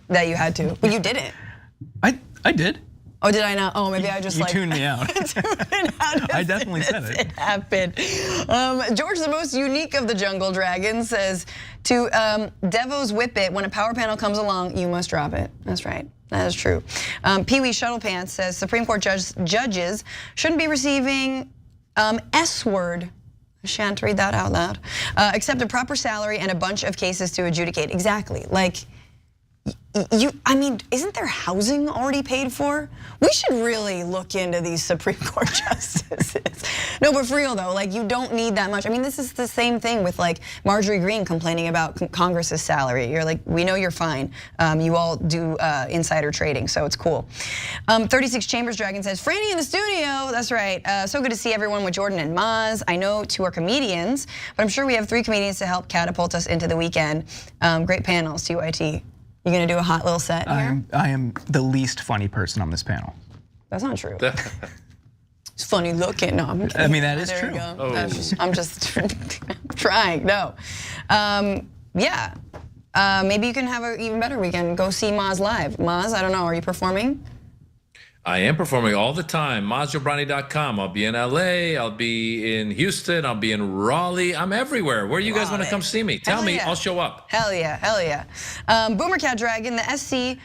A: That you had to, but you didn't.
Q: I did.
A: Oh, did I not? Oh, maybe I just
Q: you tuned me out. I definitely said it.
A: It happened. George, the most unique of the jungle dragons, says to Devo's whip it, when a power panel comes along, you must drop it. That's right. That is true. Pee-wee Shuttlepants says Supreme Court judges shouldn't be receiving S-word. I shan't read that out loud. Except a proper salary and a bunch of cases to adjudicate. Exactly. Like, I mean, isn't there housing already paid for? We should really look into these Supreme Court justices. No, but for real though, like you don't need that much. I mean, this is the same thing with like Marjorie Greene complaining about Congress's salary. You're like, we know you're fine. You all do insider trading, so it's cool. 36 Chambers Dragon says, Franny in the studio, that's right. So good to see everyone with Jordan and Maz. I know 2 are comedians, but I'm sure we have 3 comedians to help catapult us into the weekend. Great panels, TYT. You gonna do a hot little set here?
Q: I am the least funny person on this panel.
A: That's not true. It's funny looking. No, I'm kidding.
Q: I mean, that is
A: there
Q: true.
A: Oh. I'm just trying. No, yeah. Maybe you can have an even better weekend. Go see Maz live. Maz, I don't know. Are you performing?
R: I am performing all the time. MazJobrani.com. I'll be in LA. I'll be in Houston. I'll be in Raleigh. I'm everywhere. Where you guys want to come see me? Tell me. I'll show up.
A: Hell yeah, hell yeah. Boomer Cat Dragon, the SC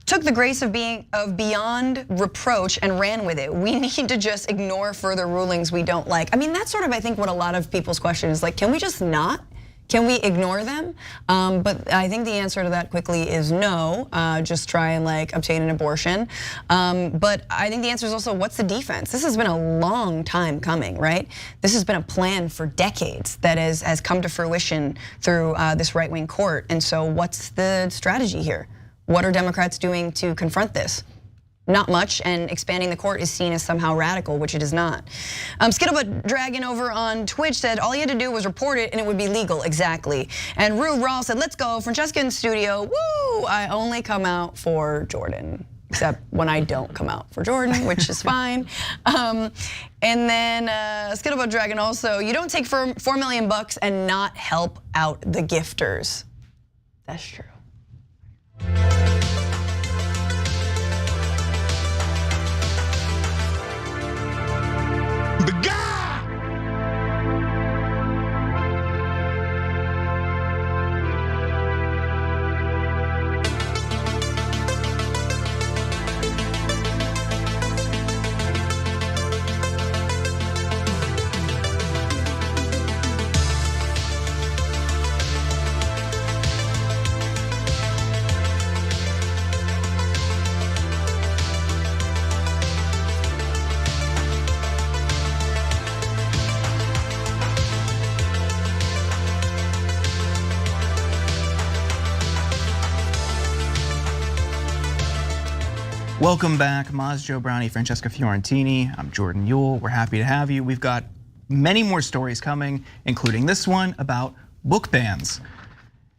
A: took the grace of beyond reproach and ran with it. We need to just ignore further rulings we don't like. I mean, that's sort of, I think, what a lot of people's question is like, can we just not? Can we ignore them? But I think the answer to that quickly is no. Just try and like obtain an abortion. But I think the answer is also, what's the defense? This has been a long time coming, right? This has been a plan for decades that has come to fruition through this right-wing court. And so what's the strategy here? What are Democrats doing to confront this? Not much, and expanding the court is seen as somehow radical, which it is not. Skittlebutt Dragon over on Twitch said all he had to do was report it and it would be legal, exactly. And Rue Rawl said, let's go, Francesca in studio, woo! I only come out for Jordan, except when I don't come out for Jordan, which is fine. And then Skittlebutt Dragon also, you don't take $4 million and not help out the gifters. That's true.
Q: Welcome back, Maz, Joe Brownie, Francesca Fiorentini. I'm Jordan Yule. We're happy to have you. We've got many more stories coming, including this one about book bans.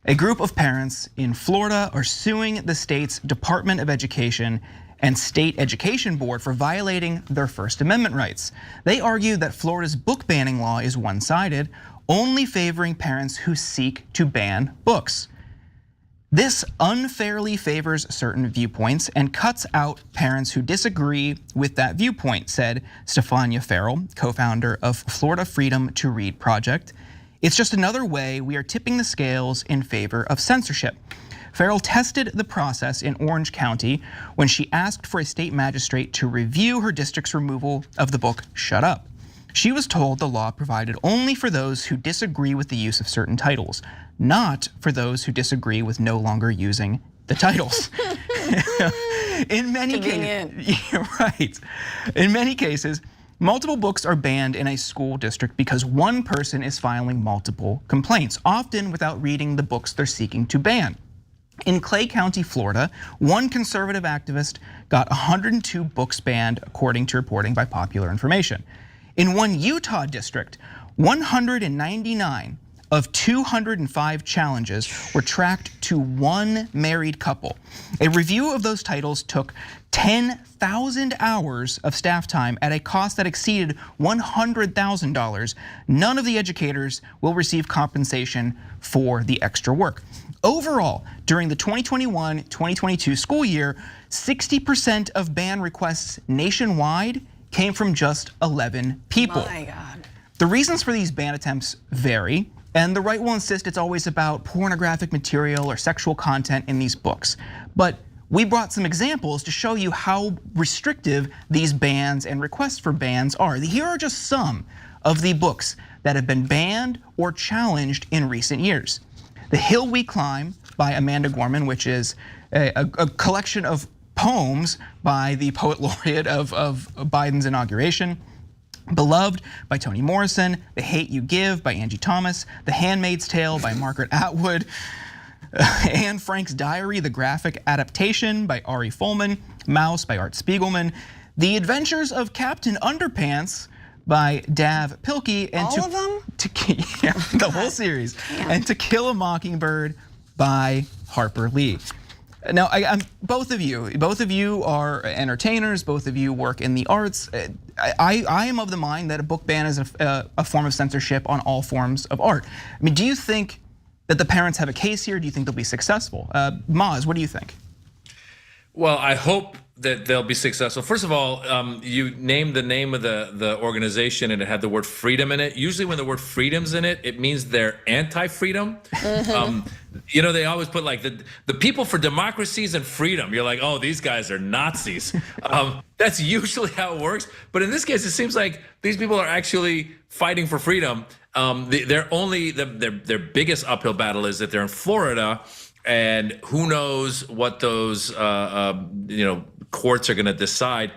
Q: A group of parents in Florida are suing the state's Department of Education and State Education Board for violating their First Amendment rights. They argue that Florida's book banning law is one-sided, only favoring parents who seek to ban books. This unfairly favors certain viewpoints and cuts out parents who disagree with that viewpoint, said Stefania Farrell, co-founder of Florida Freedom to Read Project. It's just another way we are tipping the scales in favor of censorship. Farrell tested the process in Orange County when she asked for a state magistrate to review her district's removal of the book Shut Up. She was told the law provided only for those who disagree with the use of certain titles, not for those who disagree with no longer using the titles. In many cases, In many cases, multiple books are banned in a school district because one person is filing multiple complaints, often without reading the books they're seeking to ban. In Clay County, Florida, one conservative activist got 102 books banned, according to reporting by Popular Information. In one Utah district, 199 of 205 challenges were tracked to one married couple. A review of those titles took 10,000 hours of staff time at a cost that exceeded $100,000. None of the educators will receive compensation for the extra work. Overall, during the 2021-2022 school year, 60% of ban requests nationwide came from just 11 people.
A: My God.
Q: The reasons for these ban attempts vary, and the right will insist it's always about pornographic material or sexual content in these books. But we brought some examples to show you how restrictive these bans and requests for bans are. Here are just some of the books that have been banned or challenged in recent years. The Hill We Climb by Amanda Gorman, which is a collection of poems by the poet laureate of Biden's inauguration. Beloved by Toni Morrison, The Hate You Give by Angie Thomas, The Handmaid's Tale by Margaret Atwood, Anne Frank's Diary, the graphic adaptation by Ari Folman, Mouse by Art Spiegelman, The Adventures of Captain Underpants by Dav Pilkey, and
A: all of them?
Q: Yeah, the whole series, and To Kill a Mockingbird by Harper Lee. Now, both of you are entertainers. Both of you work in the arts. I am of the mind that a book ban is a form of censorship on all forms of art. I mean, do you think that the parents have a case here? Do you think they'll be successful? Maz, what do you think?
R: Well, I hope that they'll be successful. First of all, you named the name of the organization and it had the word freedom in it. Usually when the word freedom's in it, it means they're anti-freedom. You know, they always put like the people for democracies and freedom. You're like, oh, these guys are Nazis. That's usually how it works. But in this case, it seems like these people are actually fighting for freedom. Their biggest uphill battle is that they're in Florida, and who knows what those courts are going to decide.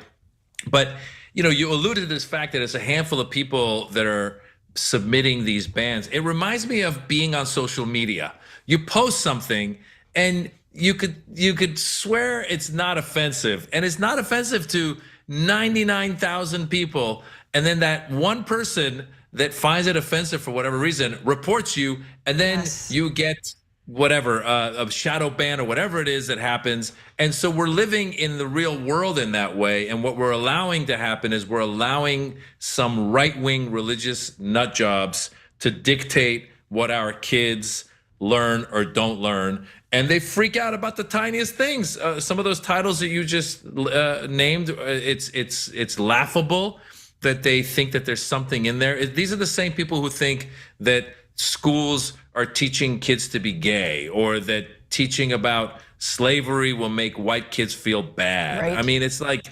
R: But you alluded to this fact that it's a handful of people that are submitting these bans. It reminds me of being on social media. You post something and you could swear it's not offensive, and it's not offensive to 99,000 people, and then that one person that finds it offensive for whatever reason reports you, and then you get whatever, a shadow ban or whatever it is that happens. And so we're living in the real world in that way. And what we're allowing to happen is we're allowing some right-wing religious nut jobs to dictate what our kids learn or don't learn. And they freak out about the tiniest things. Some of those titles that you just named, it's laughable that they think that there's something in there. These are the same people who think that schools are teaching kids to be gay, or that teaching about slavery will make white kids feel bad. Right. I mean, it's like,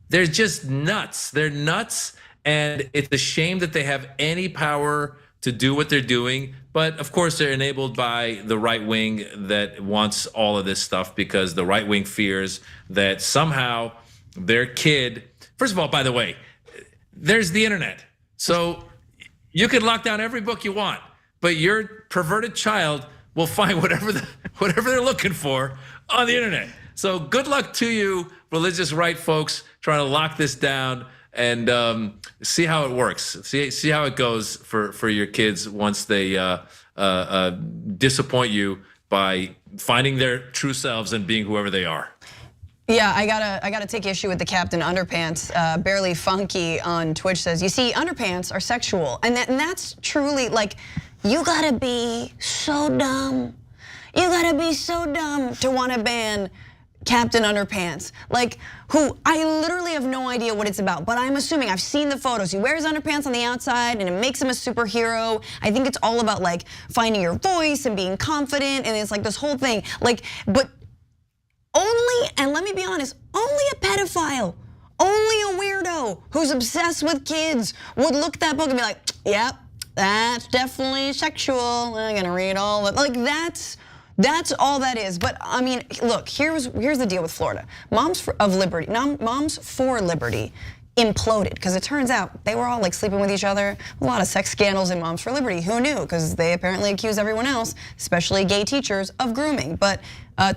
R: they're just nuts. They're nuts. And it's a shame that they have any power to do what they're doing. But of course, they're enabled by the right wing that wants all of this stuff, because the right wing fears that somehow their kid, first of all, by the way, there's the internet. So you could lock down every book you want, but your perverted child will find whatever they're looking for on the internet. So good luck to you, religious right folks, trying to lock this down, and see how it works. See how it goes for your kids once they disappoint you by finding their true selves and being whoever they are.
A: Yeah, I gotta take issue with the Captain Underpants. Barely Funky on Twitch says, you see, underpants are sexual, and that's truly like, you gotta be so dumb. You gotta be so dumb to want to ban Captain Underpants. Like, who, I literally have no idea what it's about, but I'm assuming, I've seen the photos. He wears underpants on the outside and it makes him a superhero. I think it's all about like finding your voice and being confident, and it's like this whole thing. Like, but only, and let me be honest, only a pedophile, only a weirdo who's obsessed with kids would look at that book and be like, yep, that's definitely sexual. I'm gonna read all of it. Like, that's all that is. But I mean, look, here's the deal with Florida. Moms for Liberty imploded, because it turns out they were all like sleeping with each other. A lot of sex scandals in Moms for Liberty. Who knew? Because they apparently accuse everyone else, especially gay teachers, of grooming. But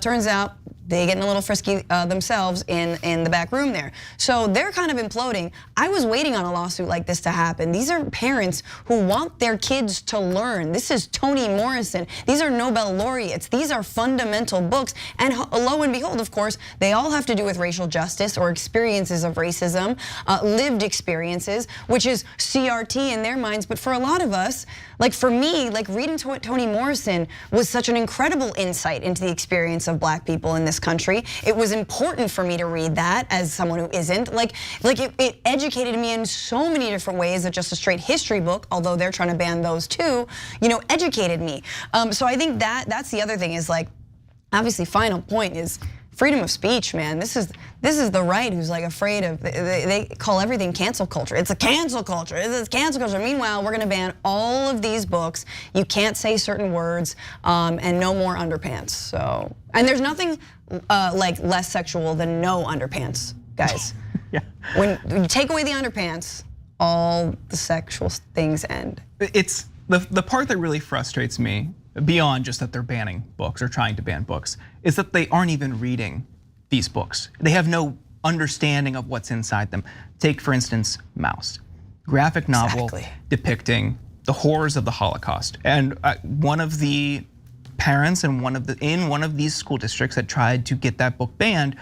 A: turns out they getting a little frisky themselves in the back room there. So they're kind of imploding. I was waiting on a lawsuit like this to happen. These are parents who want their kids to learn. This is Toni Morrison. These are Nobel laureates. These are fundamental books. And lo and behold, of course, they all have to do with racial justice or experiences of racism, lived experiences, which is CRT in their minds. But for a lot of us, like for me, like reading Toni Morrison was such an incredible insight into the experience of Black people in this country. It was important for me to read that as someone who isn't. Like it educated me in so many different ways that just a straight history book, although they're trying to ban those too, educated me. So I think that's the other thing is like, obviously final point is freedom of speech, man. This is the right who's like afraid of, they call everything cancel culture. It's a cancel culture, it's cancel culture. Meanwhile, we're gonna ban all of these books. You can't say certain words, and no more underpants. So, and there's nothing like less sexual than no underpants, guys.
Q: Yeah.
A: When you take away the underpants, all the sexual things end.
Q: It's the part that really frustrates me, beyond just that they're banning books or trying to ban books, is that they aren't even reading these books. They have no understanding of what's inside them. Take, for instance, Maus, graphic novel depicting the horrors of the Holocaust. And one of the parents in one of these school districts that tried to get that book banned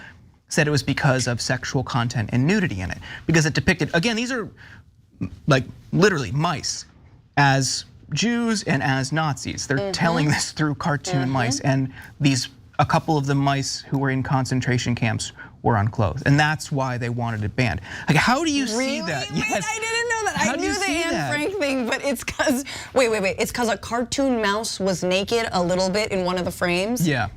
Q: said it was because of sexual content and nudity in it. Because it depicted, again, these are like literally mice as Jews and as Nazis. They're telling this through cartoon mice, and a couple of the mice who were in concentration camps were unclothed, and that's why they wanted it banned. Like, how do you see that?
A: Wait,
Q: Yes.
A: I didn't know that.
Q: How
A: I
Q: do
A: knew
Q: you
A: the
Q: see
A: Anne
Q: that?
A: Frank thing, but it's because, wait. It's because a cartoon mouse was naked a little bit in one of the frames?
Q: Yeah.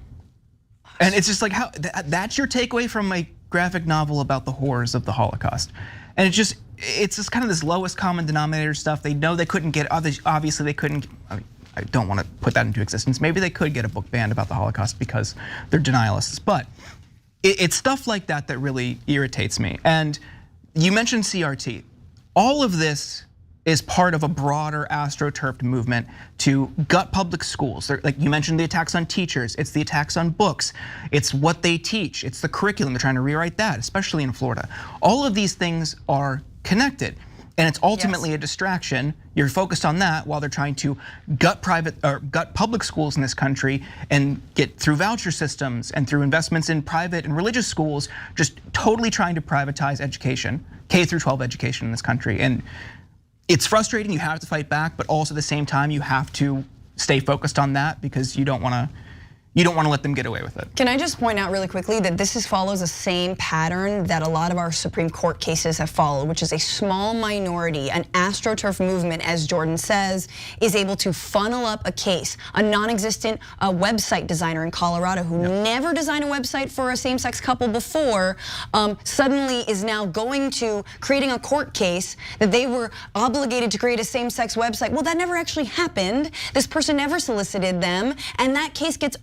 Q: And it's just like, how that's your takeaway from my graphic novel about the horrors of the Holocaust. And it's just kind of this lowest common denominator stuff. They know they couldn't get, obviously they couldn't, I don't want to put that into existence. Maybe they could get a book banned about the Holocaust because they're denialists. But it's stuff like that that really irritates me. And you mentioned CRT. All of this is part of a broader astroturfed movement to gut public schools. Like you mentioned the attacks on teachers, it's the attacks on books, it's what they teach, it's the curriculum, they're trying to rewrite that, especially in Florida. All of these things are connected. And it's ultimately a distraction. You're focused on that while they're trying to gut public schools in this country and get through voucher systems and through investments in private and religious schools, just totally trying to privatize education, K through 12 education in this country. And it's frustrating, you have to fight back, but also at the same time, you have to stay focused on that because you don't want to let them get away with it.
A: Can I just point out really quickly that this follows the same pattern that a lot of our Supreme Court cases have followed, which is a small minority, an astroturf movement, as Jordan says, is able to funnel up a case. A non-existent website designer in Colorado who never designed a website for a same-sex couple before, suddenly is now going to creating a court case that they were obligated to create a same-sex website. Well, that never actually happened. This person never solicited them, and that case gets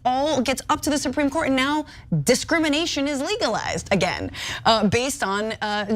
A: up to the Supreme Court, and now discrimination is legalized again based on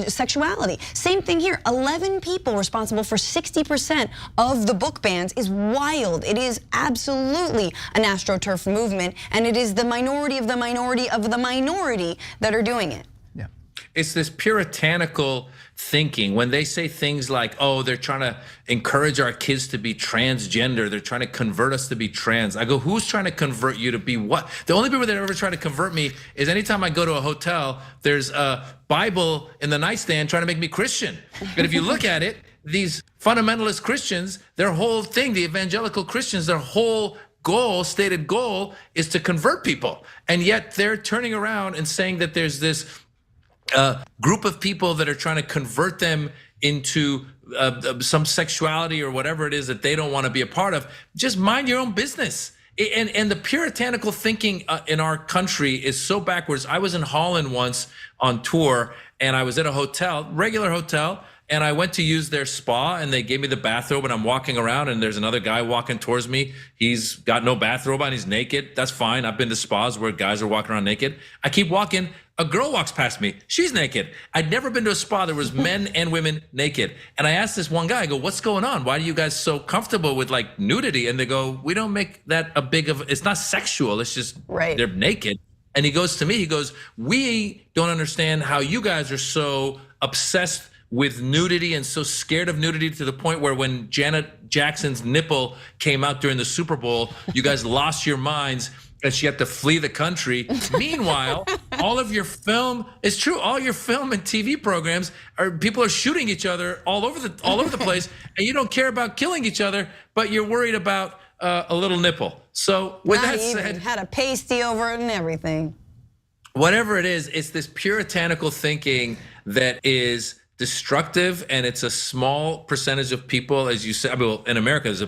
A: sexuality. Same thing here. 11 people responsible for 60% of the book bans is wild. It is absolutely an astroturf movement, and it is the minority of the minority of the minority that are doing it.
R: Yeah, it's this puritanical thinking when they say things like, oh, they're trying to encourage our kids to be transgender, they're trying to convert us to be trans. I go, who's trying to convert you to be what? The only people that ever try to convert me is anytime I go to a hotel, there's a Bible in the nightstand trying to make me Christian. But if you look at it, these fundamentalist Christians, their whole thing, the evangelical Christians, their whole goal, stated goal, is to convert people. And yet they're turning around and saying that there's this group of people that are trying to convert them into some sexuality or whatever it is that they don't want to be a part of. Just mind your own business. And the puritanical thinking in our country is so backwards. I was in Holland once on tour, and I was at a hotel, regular hotel, and I went to use their spa, and they gave me the bathrobe, and I'm walking around, and there's another guy walking towards me. He's got no bathrobe on, he's naked. That's fine. I've been to spas where guys are walking around naked. I keep walking. A girl walks past me, she's naked. I'd never been to a spa, there was men and women naked. And I asked this one guy, I go, what's going on? Why are you guys so comfortable with like nudity? And they go, we don't make that a big of, it's not sexual, it's just they're naked. And he goes to me, he goes, we don't understand how you guys are so obsessed with nudity and so scared of nudity to the point where when Janet Jackson's nipple came out during the Super Bowl, you guys lost your minds and she had to flee the country. Meanwhile, all of your film, it's true, all your film and TV programs are, people are shooting each other all over the place, and you don't care about killing each other, but you're worried about a little nipple. So with that said,
A: had a pasty over it and everything.
R: Whatever it is, it's this puritanical thinking that is destructive, and it's a small percentage of people, as you said. I mean, well, in America, there's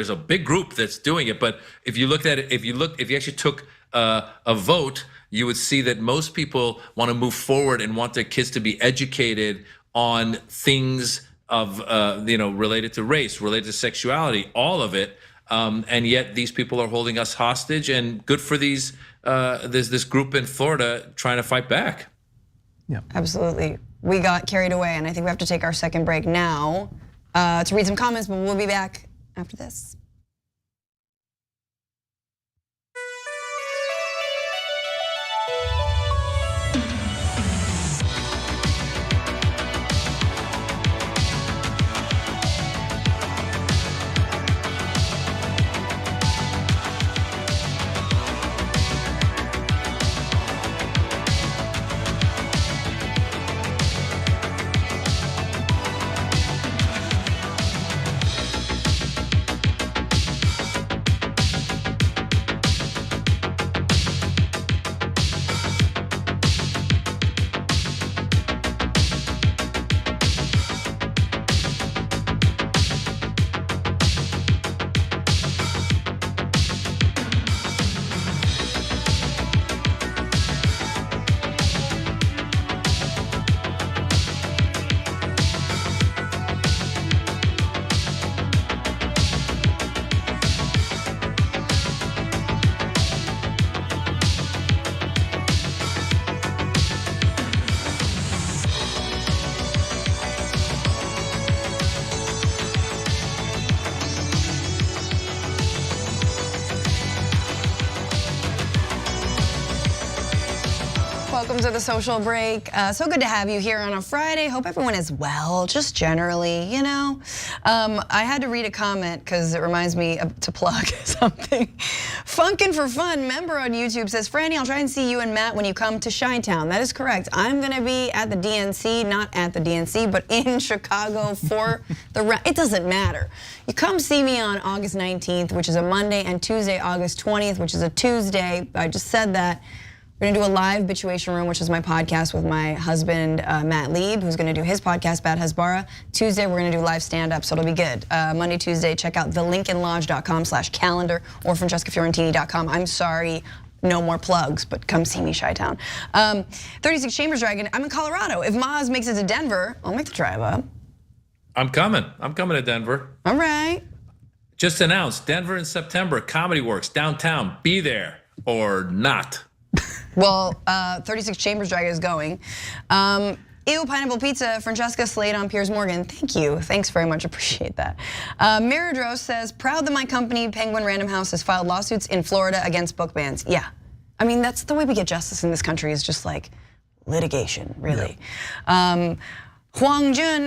R: a big group that's doing it. But if you looked at it, if you actually took a vote, you would see that most people want to move forward and want their kids to be educated on things of related to race, related to sexuality, all of it. And yet these people are holding us hostage. And good for these. There's this group in Florida trying to fight back.
A: Yeah, absolutely. We got carried away, and I think we have to take our second break now to read some comments, but we'll be back after this. welcome to the social break. So good to have you here on a Friday. Hope everyone is well, just generally, you know. I had to read a comment because it reminds me to plug something. Funkin' for Fun member on YouTube says, Franny, I'll try and see you and Matt when you come to Chi-Town. That is correct. I'm gonna be at the DNC, not at the DNC, but in Chicago for the, it doesn't matter. You come see me on August 19th, which is a Monday, and Tuesday, August 20th, which is a Tuesday. I just said that. We're gonna do a live Bituation Room, which is my podcast with my husband, Matt Lieb, who's gonna do his podcast, Bad Hasbara. Tuesday, we're gonna do live stand-up, so it'll be good. Monday, Tuesday, check out thelincolnlodge.com/calendar or francescafiorentini.com. I'm sorry, no more plugs, but come see me, Chi-Town. 36 Chambers Dragon, I'm in Colorado. If Maz makes it to Denver, I'll make the drive up.
R: I'm coming to Denver.
A: All right.
R: Just announced, Denver in September, Comedy Works, downtown. Be there or not.
A: Well, 36 Chambers Dragon is going. Ew, Pineapple Pizza, Francesca Slade on Piers Morgan. Thank you, thanks very much, appreciate that. Miradros says, proud that my company, Penguin Random House, has filed lawsuits in Florida against book bans. Yeah, I mean, that's the way we get justice in this country, is just like litigation, really. Yeah. Huang Jun,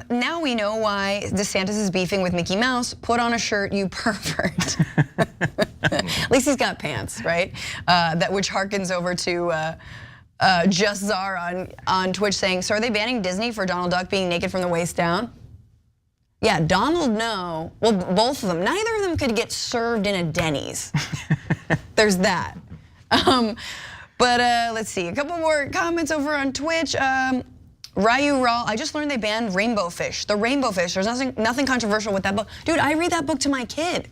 A: now we know why DeSantis is beefing with Mickey Mouse. Put on a shirt, you pervert. At least he's got pants, right? That which harkens over to Just Czar on Twitch saying, so are they banning Disney for Donald Duck being naked from the waist down? Yeah, Donald, no. Well, both of them. Neither of them could get served in a Denny's. There's that. But let's see, a couple more comments over on Twitch. Ryu Raw, I just learned they banned Rainbow Fish. The Rainbow Fish, there's nothing controversial with that book. Dude, I read that book to my kid.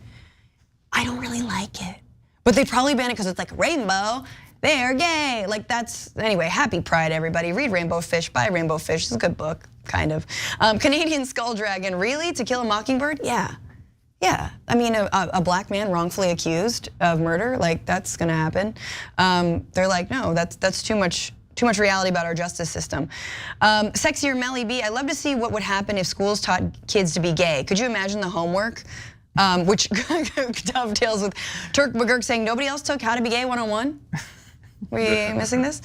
A: I don't really like it. But they probably banned it because it's like rainbow, they're gay. Like that's, anyway, happy Pride everybody. Read Rainbow Fish, buy Rainbow Fish, it's a good book, kind of. Canadian Skull Dragon, really? To Kill a Mockingbird? Yeah, yeah. I mean, a black man wrongfully accused of murder, like that's gonna happen. They're like, no, that's too much reality about our justice system. Sexier Melly B, I'd love to see what would happen if schools taught kids to be gay. Could you imagine the homework? Which dovetails with Turk McGurk saying nobody else took How to Be Gay 101? We missing this?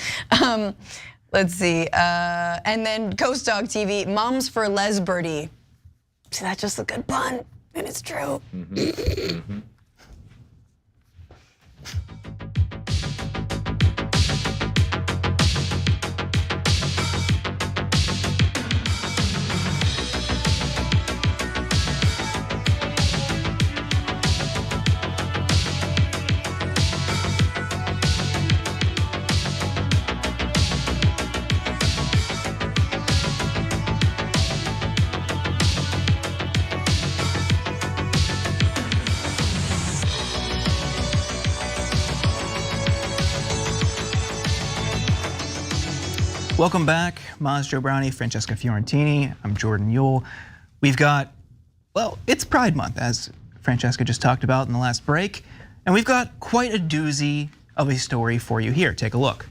A: Let's see, and then Ghost Dog TV, Moms for Lesbirdie. See, that's just a good pun, and it's true.
Q: Welcome back, Maz Joe Brownie, Francesca Fiorentini. I'm Jordan Yule. We've got, well, it's Pride Month, as Francesca just talked about in the last break. And we've got quite a doozy of a story for you here. Take a look.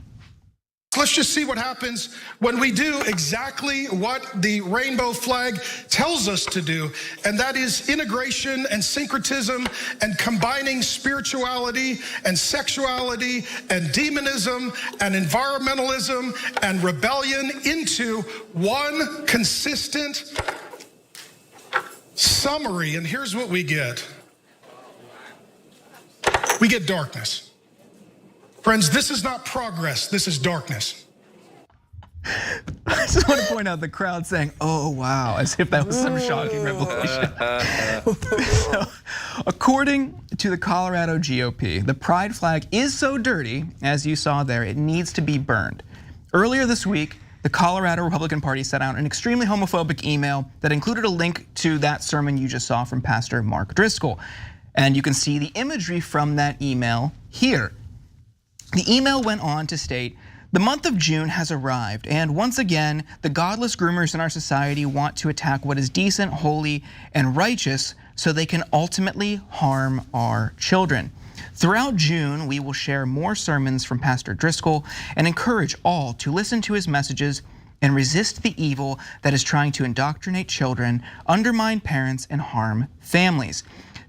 I: Let's just see what happens when we do exactly what the rainbow flag tells us to do, and that is integration and syncretism and combining spirituality and sexuality and demonism and environmentalism and rebellion into one consistent summary. And here's what we get. We get darkness. Friends, this is not progress, this is darkness.
Q: I just want to point out the crowd saying, oh wow, as if that was some shocking revelation. So, according to the Colorado GOP, the pride flag is so dirty, as you saw there, it needs to be burned. Earlier this week, the Colorado Republican Party sent out an extremely homophobic email that included a link to that sermon you just saw from Pastor Mark Driscoll. And you can see the imagery from that email here. The email went on to state, the month of June has arrived, and once again, the godless groomers in our society want to attack what is decent, holy, and righteous so they can ultimately harm our children. Throughout June, we will share more sermons from Pastor Driscoll and encourage all to listen to his messages and resist the evil that is trying to indoctrinate children, undermine parents, and harm families.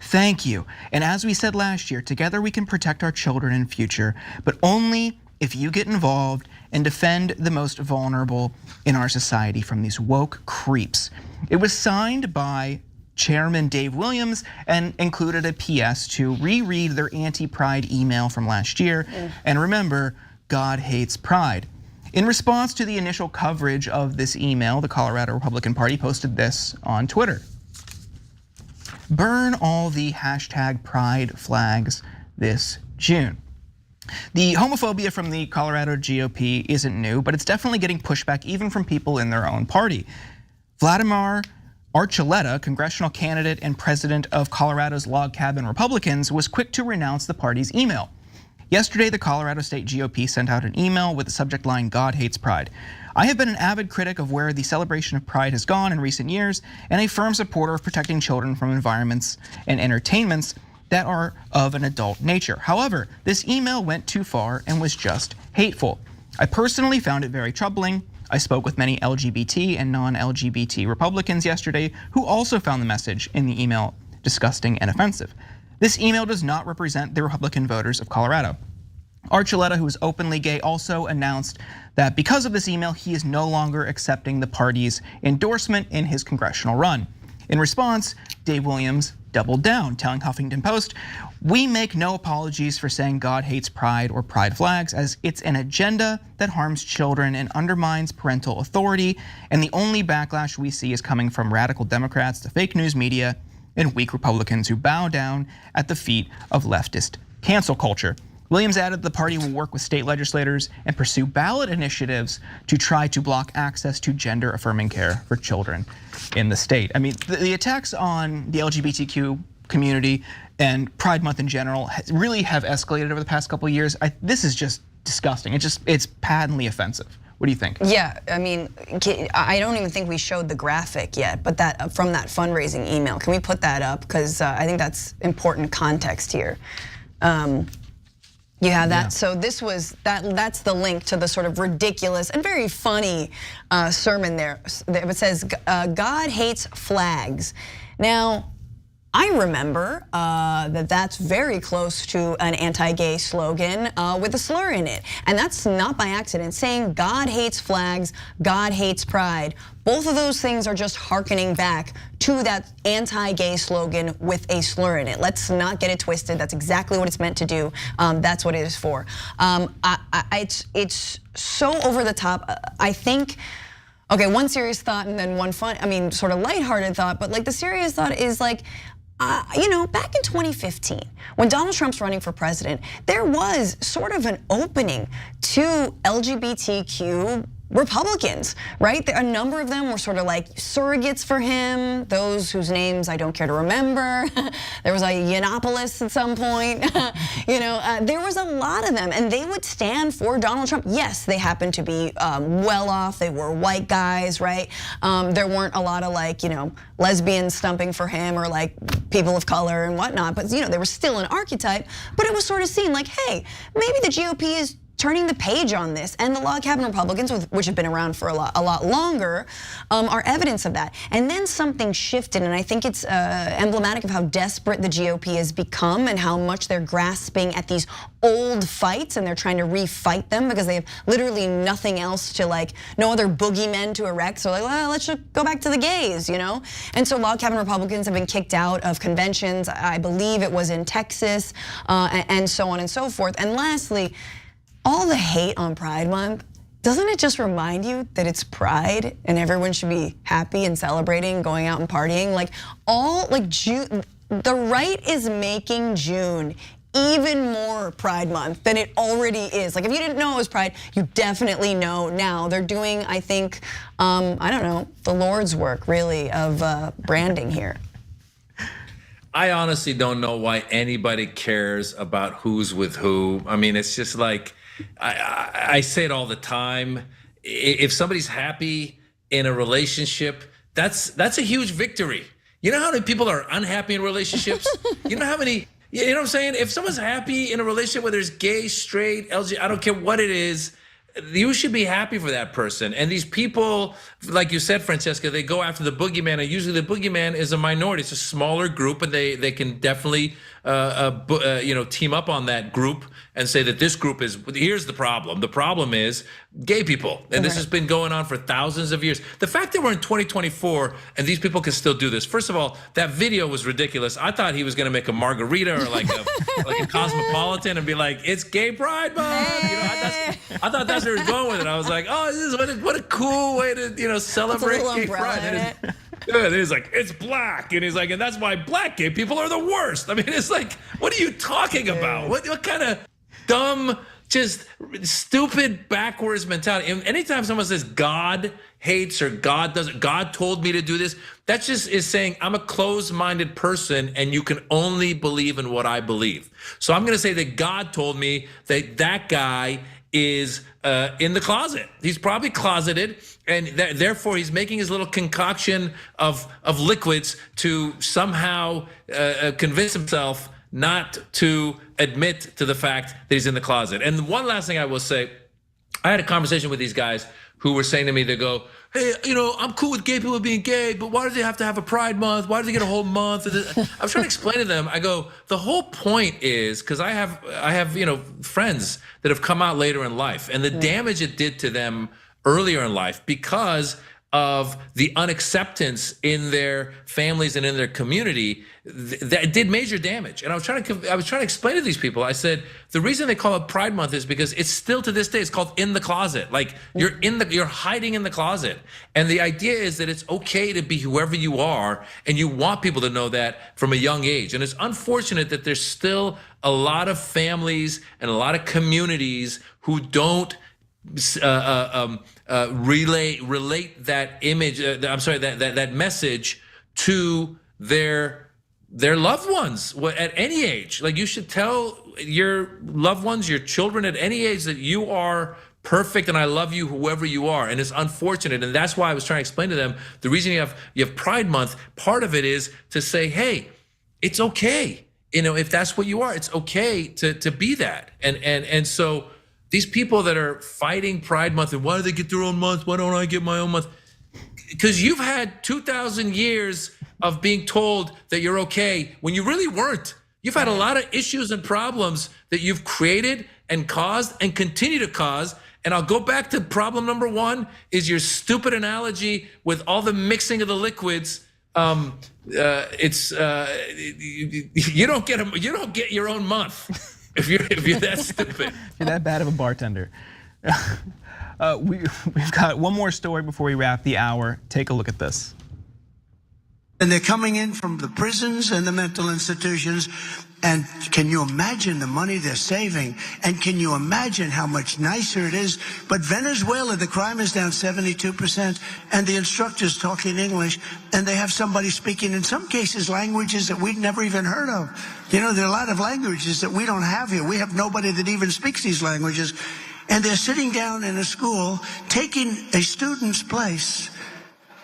Q: Thank you. And as we said last year, together we can protect our children and future, but only if you get involved and defend the most vulnerable in our society from these woke creeps. It was signed by Chairman Dave Williams and included a PS to reread their anti-pride email from last year. And remember, God hates pride. In response to the initial coverage of this email, the Colorado Republican Party posted this on Twitter. Burn all the hashtag pride flags this June. The homophobia from the Colorado GOP isn't new, but it's definitely getting pushback even from people in their own party. Vladimir Archuleta, congressional candidate and president of Colorado's Log Cabin Republicans, was quick to renounce the party's email. Yesterday, the Colorado State GOP sent out an email with the subject line, God hates pride. I have been an avid critic of where the celebration of pride has gone in recent years and a firm supporter of protecting children from environments and entertainments that are of an adult nature. However, this email went too far and was just hateful. I personally found it very troubling. I spoke with many LGBT and non-LGBT Republicans yesterday who also found the message in the email disgusting and offensive. This email does not represent the Republican voters of Colorado. Archuleta, who is openly gay, also announced that because of this email, he is no longer accepting the party's endorsement in his congressional run. In response, Dave Williams doubled down, telling Huffington Post, we make no apologies for saying God hates pride or pride flags, as it's an agenda that harms children and undermines parental authority, and the only backlash we see is coming from radical Democrats, the fake news media, and weak Republicans who bow down at the feet of leftist cancel culture. Williams added the party will work with state legislators and pursue ballot initiatives to try to block access to gender-affirming care for children in the state. I mean, the attacks on the LGBTQ community and Pride Month in general really have escalated over the past couple of years. This is just disgusting. It's patently offensive. What do you think?
A: Yeah, I mean, I don't even think we showed the graphic yet, but that from that fundraising email, can we put that up? Because I think that's important context here. You have that. Yeah. So this was that's the link to the sort of ridiculous and very funny sermon there. It says, God hates flags. Now, I remember that's very close to an anti-gay slogan with a slur in it. And that's not by accident. Saying God hates flags, God hates pride. Both of those things are just hearkening back to that anti-gay slogan with a slur in it. Let's not get it twisted. That's exactly what it's meant to do. That's what it is for. It's so over the top. I think, okay, one serious thought and then one fun, I mean, sort of lighthearted thought, but like the serious thought is like, you know, back in 2015, when Donald Trump's running for president, there was sort of an opening to LGBTQ Republicans, right? A number of them were sort of like surrogates for him, those whose names I don't care to remember. There was a Yiannopoulos at some point. You know, there was a lot of them, and they would stand for Donald Trump. Yes, they happened to be well off. They were white guys, right? There weren't a lot of like, you know, lesbians stumping for him or like people of color and whatnot, but you know, they were still an archetype. But it was sort of seen like, hey, maybe the GOP is turning the page on this, and the Log Cabin Republicans, which have been around for a lot longer, are evidence of that. And then something shifted, and I think it's emblematic of how desperate the GOP has become and how much they're grasping at these old fights, and they're trying to refight them because they have literally nothing else to like, no other boogeymen to erect. So like, well, let's just go back to the gays, you know? And so Log Cabin Republicans have been kicked out of conventions. I believe it was in Texas, and so on and so forth. And lastly, all the hate on Pride Month, doesn't it just remind you that it's Pride and everyone should be happy and celebrating, going out and partying? Like June, the right is making June even more Pride Month than it already is. Like if you didn't know it was Pride, you definitely know now. They're doing, I think, I don't know, the Lord's work really of branding here.
R: I honestly don't know why anybody cares about who's with who. I mean, it's just like, I say it all the time. If somebody's happy in a relationship, that's a huge victory. You know how many people are unhappy in relationships? You know how many, you know what I'm saying? If someone's happy in a relationship, whether it's gay, straight, LGBT, I don't care what it is, you should be happy for that person. And these people like you said, Francesca, they go after the boogeyman, and usually the boogeyman is a minority. It's a smaller group, and they can definitely team up on that group and say that this group is. Here's the problem. The problem is gay people, and this has been going on for thousands of years. The fact that we're in 2024 and these people can still do this. First of all, that video was ridiculous. I thought he was going to make a margarita or like a cosmopolitan and be like, "It's Gay Pride Month." I thought that's where he was going with it. I was like, "Oh, this is what a cool way to celebrate Gay Pride." And he's like, "It's black," and he's like, "And that's why black gay people are the worst." I mean, it's like, what are you talking about? What kind of dumb, just stupid, backwards mentality? And anytime someone says God hates or God doesn't, God told me to do this, that just is saying I'm a closed-minded person and you can only believe in what I believe. So I'm going to say that God told me that guy is in the closet. He's probably closeted, and therefore he's making his little concoction of liquids to somehow convince himself not to admit to the fact that he's in the closet. And one last thing I will say, I had a conversation with these guys who were saying to me, they go, "Hey, I'm cool with gay people being gay, but why do they have to have a Pride Month? Why do they get a whole month?" I was trying to explain to them. I go, the whole point is, because I have friends that have come out later in life, and the damage it did to them earlier in life because of the unacceptance in their families and in their community, that did major damage. And I was trying to explain to these people. I said the reason they call it Pride Month is because it's still to this day it's called in the closet. Like you're hiding in the closet. And the idea is that it's okay to be whoever you are, and you want people to know that from a young age. And it's unfortunate that there's still a lot of families and a lot of communities who don't relate that image. That message to their loved ones at any age. Like, you should tell your loved ones, your children at any age, that you are perfect and I love you whoever you are. And it's unfortunate, and that's why I was trying to explain to them the reason you have Pride Month. Part of it is to say, hey, it's okay. If that's what you are, it's okay to be that. And so these people that are fighting Pride Month, and why do they get their own month? Why don't I get my own month? Because you've had 2,000 years of being told that you're okay when you really weren't. You've had a lot of issues and problems that you've created and caused and continue to cause. And I'll go back to problem number one is your stupid analogy with all the mixing of the liquids. You don't get your own month. If you're that stupid.
Q: If you're that bad of a bartender. We've got one more story before we wrap the hour. Take a look at this.
F: And they're coming in from the prisons and the mental institutions. And can you imagine the money they're saving? And can you imagine how much nicer it is? But Venezuela, the crime is down 72%, and the instructors talking English, and they have somebody speaking, in some cases, languages that we'd never even heard of. There are a lot of languages that we don't have here. We have nobody that even speaks these languages. And they're sitting down in a school, taking a student's place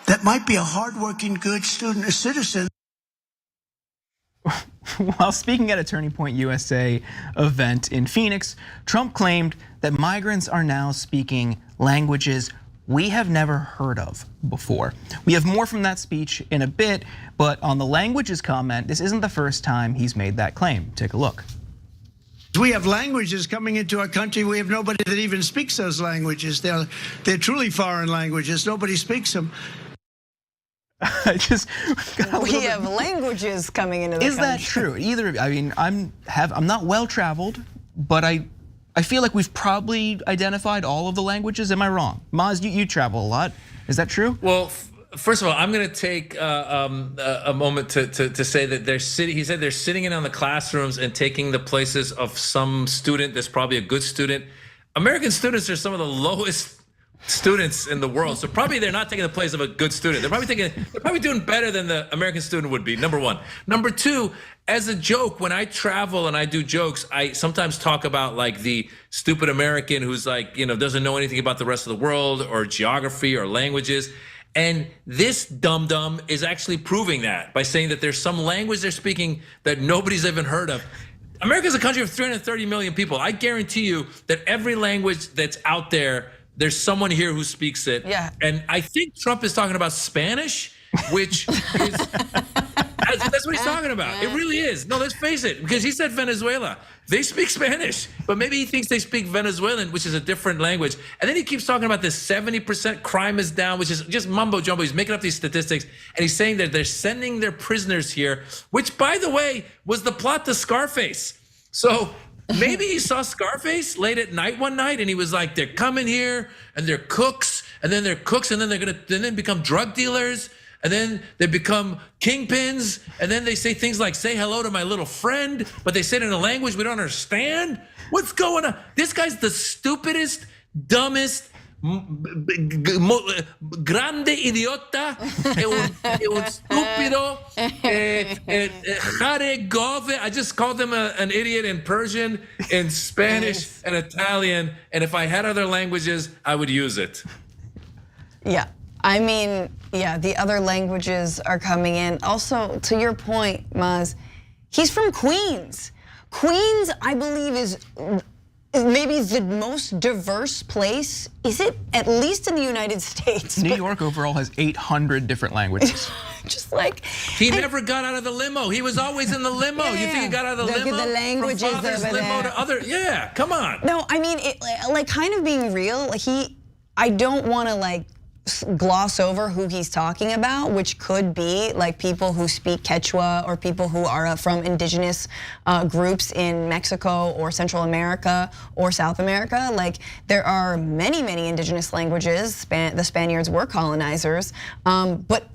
F: that might be a hardworking, good student, a citizen.
Q: While speaking at a Turning Point USA event in Phoenix, Trump claimed that migrants are now speaking languages we have never heard of before. We have more from that speech in a bit, but on the languages comment, this isn't the first time he's made that claim. Take a look.
F: We have languages coming into our country. We have nobody that even speaks those languages. They're truly foreign languages. Nobody speaks them.
A: We have languages coming into the country.
Q: Is that true? I'm not well traveled, but I feel like we've probably identified all of the languages. Am I wrong? Maz, you travel a lot. Is that true?
R: Well, first of all, I'm going to take a moment to say that he said they're sitting in on the classrooms and taking the places of some student that's probably a good student. American students are some of the lowest students in the world, so probably they're not taking the place of a good student. They're probably doing better than the American student would be. Number one. Number two, as a joke, when I travel and I do jokes, I sometimes talk about like the stupid American who's like, doesn't know anything about the rest of the world or geography or languages. And this dum-dum is actually proving that by saying that there's some language they're speaking that nobody's even heard of. America's a country of 330 million people. I guarantee you that every language that's out there there's someone here who speaks it.
A: Yeah.
R: And I think Trump is talking about Spanish, which is, that's what he's talking about. It really is. No, let's face it, because he said Venezuela. They speak Spanish, but maybe he thinks they speak Venezuelan, which is a different language. And then he keeps talking about this 70% crime is down, which is just mumbo jumbo. He's making up these statistics, and he's saying that they're sending their prisoners here, which, by the way, was the plot to Scarface. So maybe he saw Scarface late at night one night, and he was like, they're coming here, and they're cooks, and then they're cooks, and then they're gonna then become drug dealers, and then they become kingpins, and then they say things like, say hello to my little friend, but they say it in a language we don't understand. What's going on? This guy's the stupidest, dumbest, grande idiota, un stupido, I just called him an idiot in Persian, in Spanish, and Italian, and if I had other languages, I would use it.
A: Yeah. I mean, yeah, the other languages are coming in. Also, to your point, Maz, he's from Queens. Queens, I believe, is maybe the most diverse place. Is it at least in the United States?
Q: New York overall has 800 different languages.
A: Just like
R: he never got out of the limo. He was always in the limo.
A: Yeah,
R: you think he got out of the
A: look
R: limo?
A: at the languages
R: from father's
A: over
R: limo
A: there.
R: to other? Yeah, come on.
A: No, I mean, like kind of being real. I don't want to like gloss over who he's talking about, which could be like people who speak Quechua or people who are from indigenous groups in Mexico or Central America or South America. Like there are many, many indigenous languages. The Spaniards were colonizers, but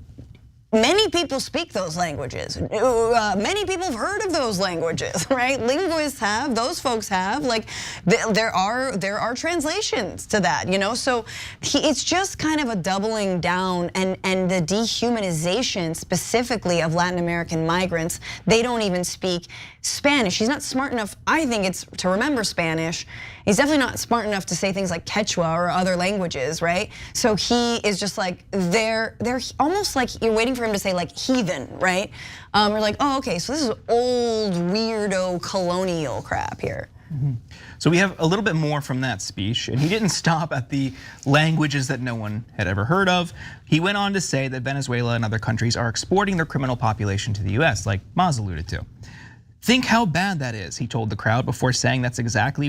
A: many people speak those languages. Many people have heard of those languages, right? Linguists have, those folks have. Like there are translations to that, you know. So it's just kind of a doubling down and the dehumanization specifically of Latin American migrants. They don't even speak Spanish. He's not smart enough, I think, it's to remember Spanish. He's definitely not smart enough to say things like Quechua or other languages, right? So he is just like, they're almost like you're waiting for him to say like heathen, right? We're like, oh, okay, so this is old weirdo colonial crap here.
Q: So we have a little bit more from that speech, and he didn't stop at the languages that no one had ever heard of. He went on to say that Venezuela and other countries are exporting their criminal population to the US, like Maz alluded to. Think how bad that is, he told the crowd before saying that's exactly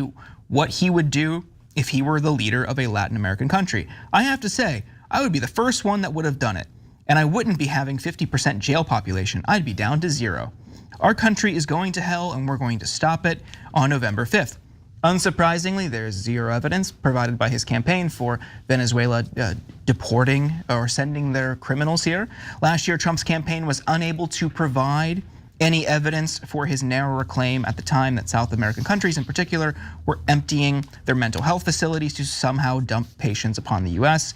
Q: what he would do if he were the leader of a Latin American country. I have to say, I would be the first one that would have done it. And I wouldn't be having 50% jail population, I'd be down to 0. Our country is going to hell and we're going to stop it on November 5th. Unsurprisingly, there's 0 evidence provided by his campaign for Venezuela deporting or sending their criminals here. Last year, Trump's campaign was unable to provide any evidence for his narrower claim at the time that South American countries in particular were emptying their mental health facilities to somehow dump patients upon the US.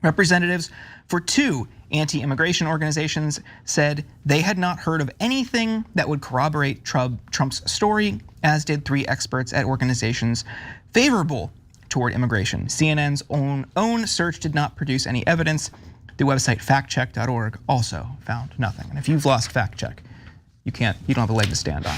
Q: Representatives for 2 anti-immigration organizations said they had not heard of anything that would corroborate Trump's story, as did 3 experts at organizations favorable toward immigration. CNN's own search did not produce any evidence. The website factcheck.org also found nothing. And if you've lost fact check, you don't have a leg to stand on.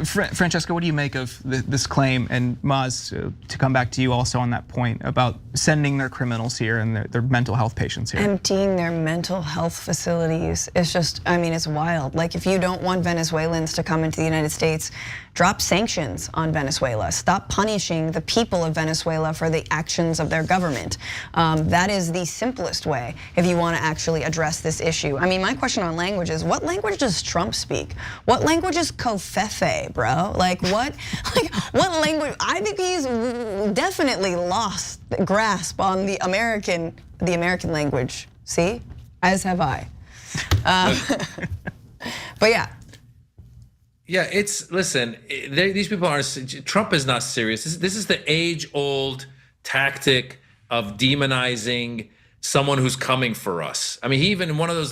Q: Francesca, what do you make of this claim? And Maz, to come back to you also on that point about sending their criminals here and their mental health patients here.
A: Emptying their mental health facilities is just, I mean, it's wild. Like if you don't want Venezuelans to come into the United States, drop sanctions on Venezuela. Stop punishing the people of Venezuela for the actions of their government. That is the simplest way if you want to actually address this issue. I mean, my question on language is, what language does Trump speak? What language is Covfefe, bro? Like what language? I think he's definitely lost the grasp on the American language. See, as have I. But yeah.
R: Yeah, listen, these people are, Trump is not serious. This is the age-old tactic of demonizing someone who's coming for us. I mean, he even in one of those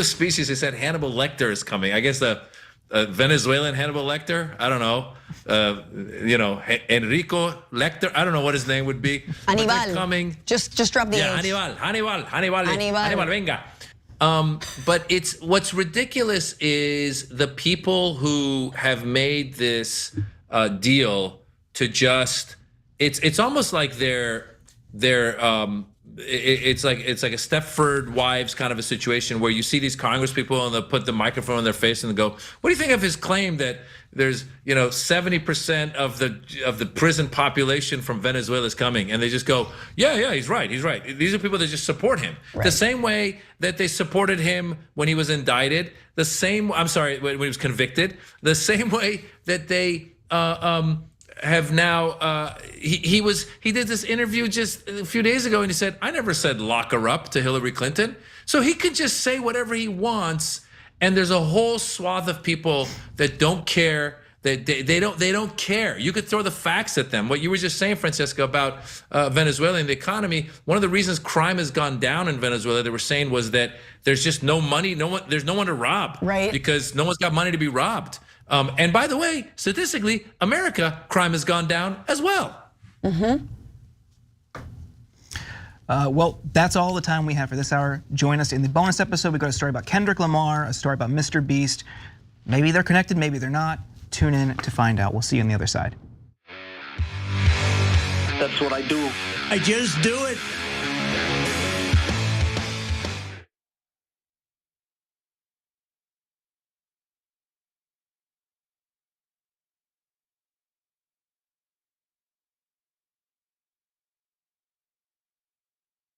R: speeches, he said Hannibal Lecter is coming. I guess the Venezuelan Hannibal Lecter, I don't know, Enrico Lecter, I don't know what his name would be.
A: Hannibal.
R: Coming.
A: Just drop the
R: yeah,
A: age.
R: Hannibal, venga. But what's ridiculous is the people who have made this deal to just it's almost like it's like a Stepford Wives kind of a situation where you see these Congress people and they'll put the microphone on their face and they go, "What do you think of his claim that there's 70% of the prison population from Venezuela is coming?" And they just go, "Yeah, he's right. These are people that just support him." Right. The same way that they supported him when he was indicted, when he was convicted, the same way that they have now. He did this interview just a few days ago and he said, "I never said lock her up" to Hillary Clinton. So he could just say whatever he wants, and there's a whole swath of people that don't care. That they don't care. You could throw the facts at them. What you were just saying, Francesca, about Venezuela and the economy. One of the reasons crime has gone down in Venezuela, they were saying, was that there's just no money. There's no one to rob, right? Because no one's got money to be robbed. And by the way, statistically, America, crime has gone down as well.
Q: Well, that's all the time we have for this hour. Join us in the bonus episode. We got a story about Kendrick Lamar, a story about Mr. Beast. Maybe they're connected, maybe they're not. Tune in to find out. We'll see you on the other side.
U: That's what I do. I just do it.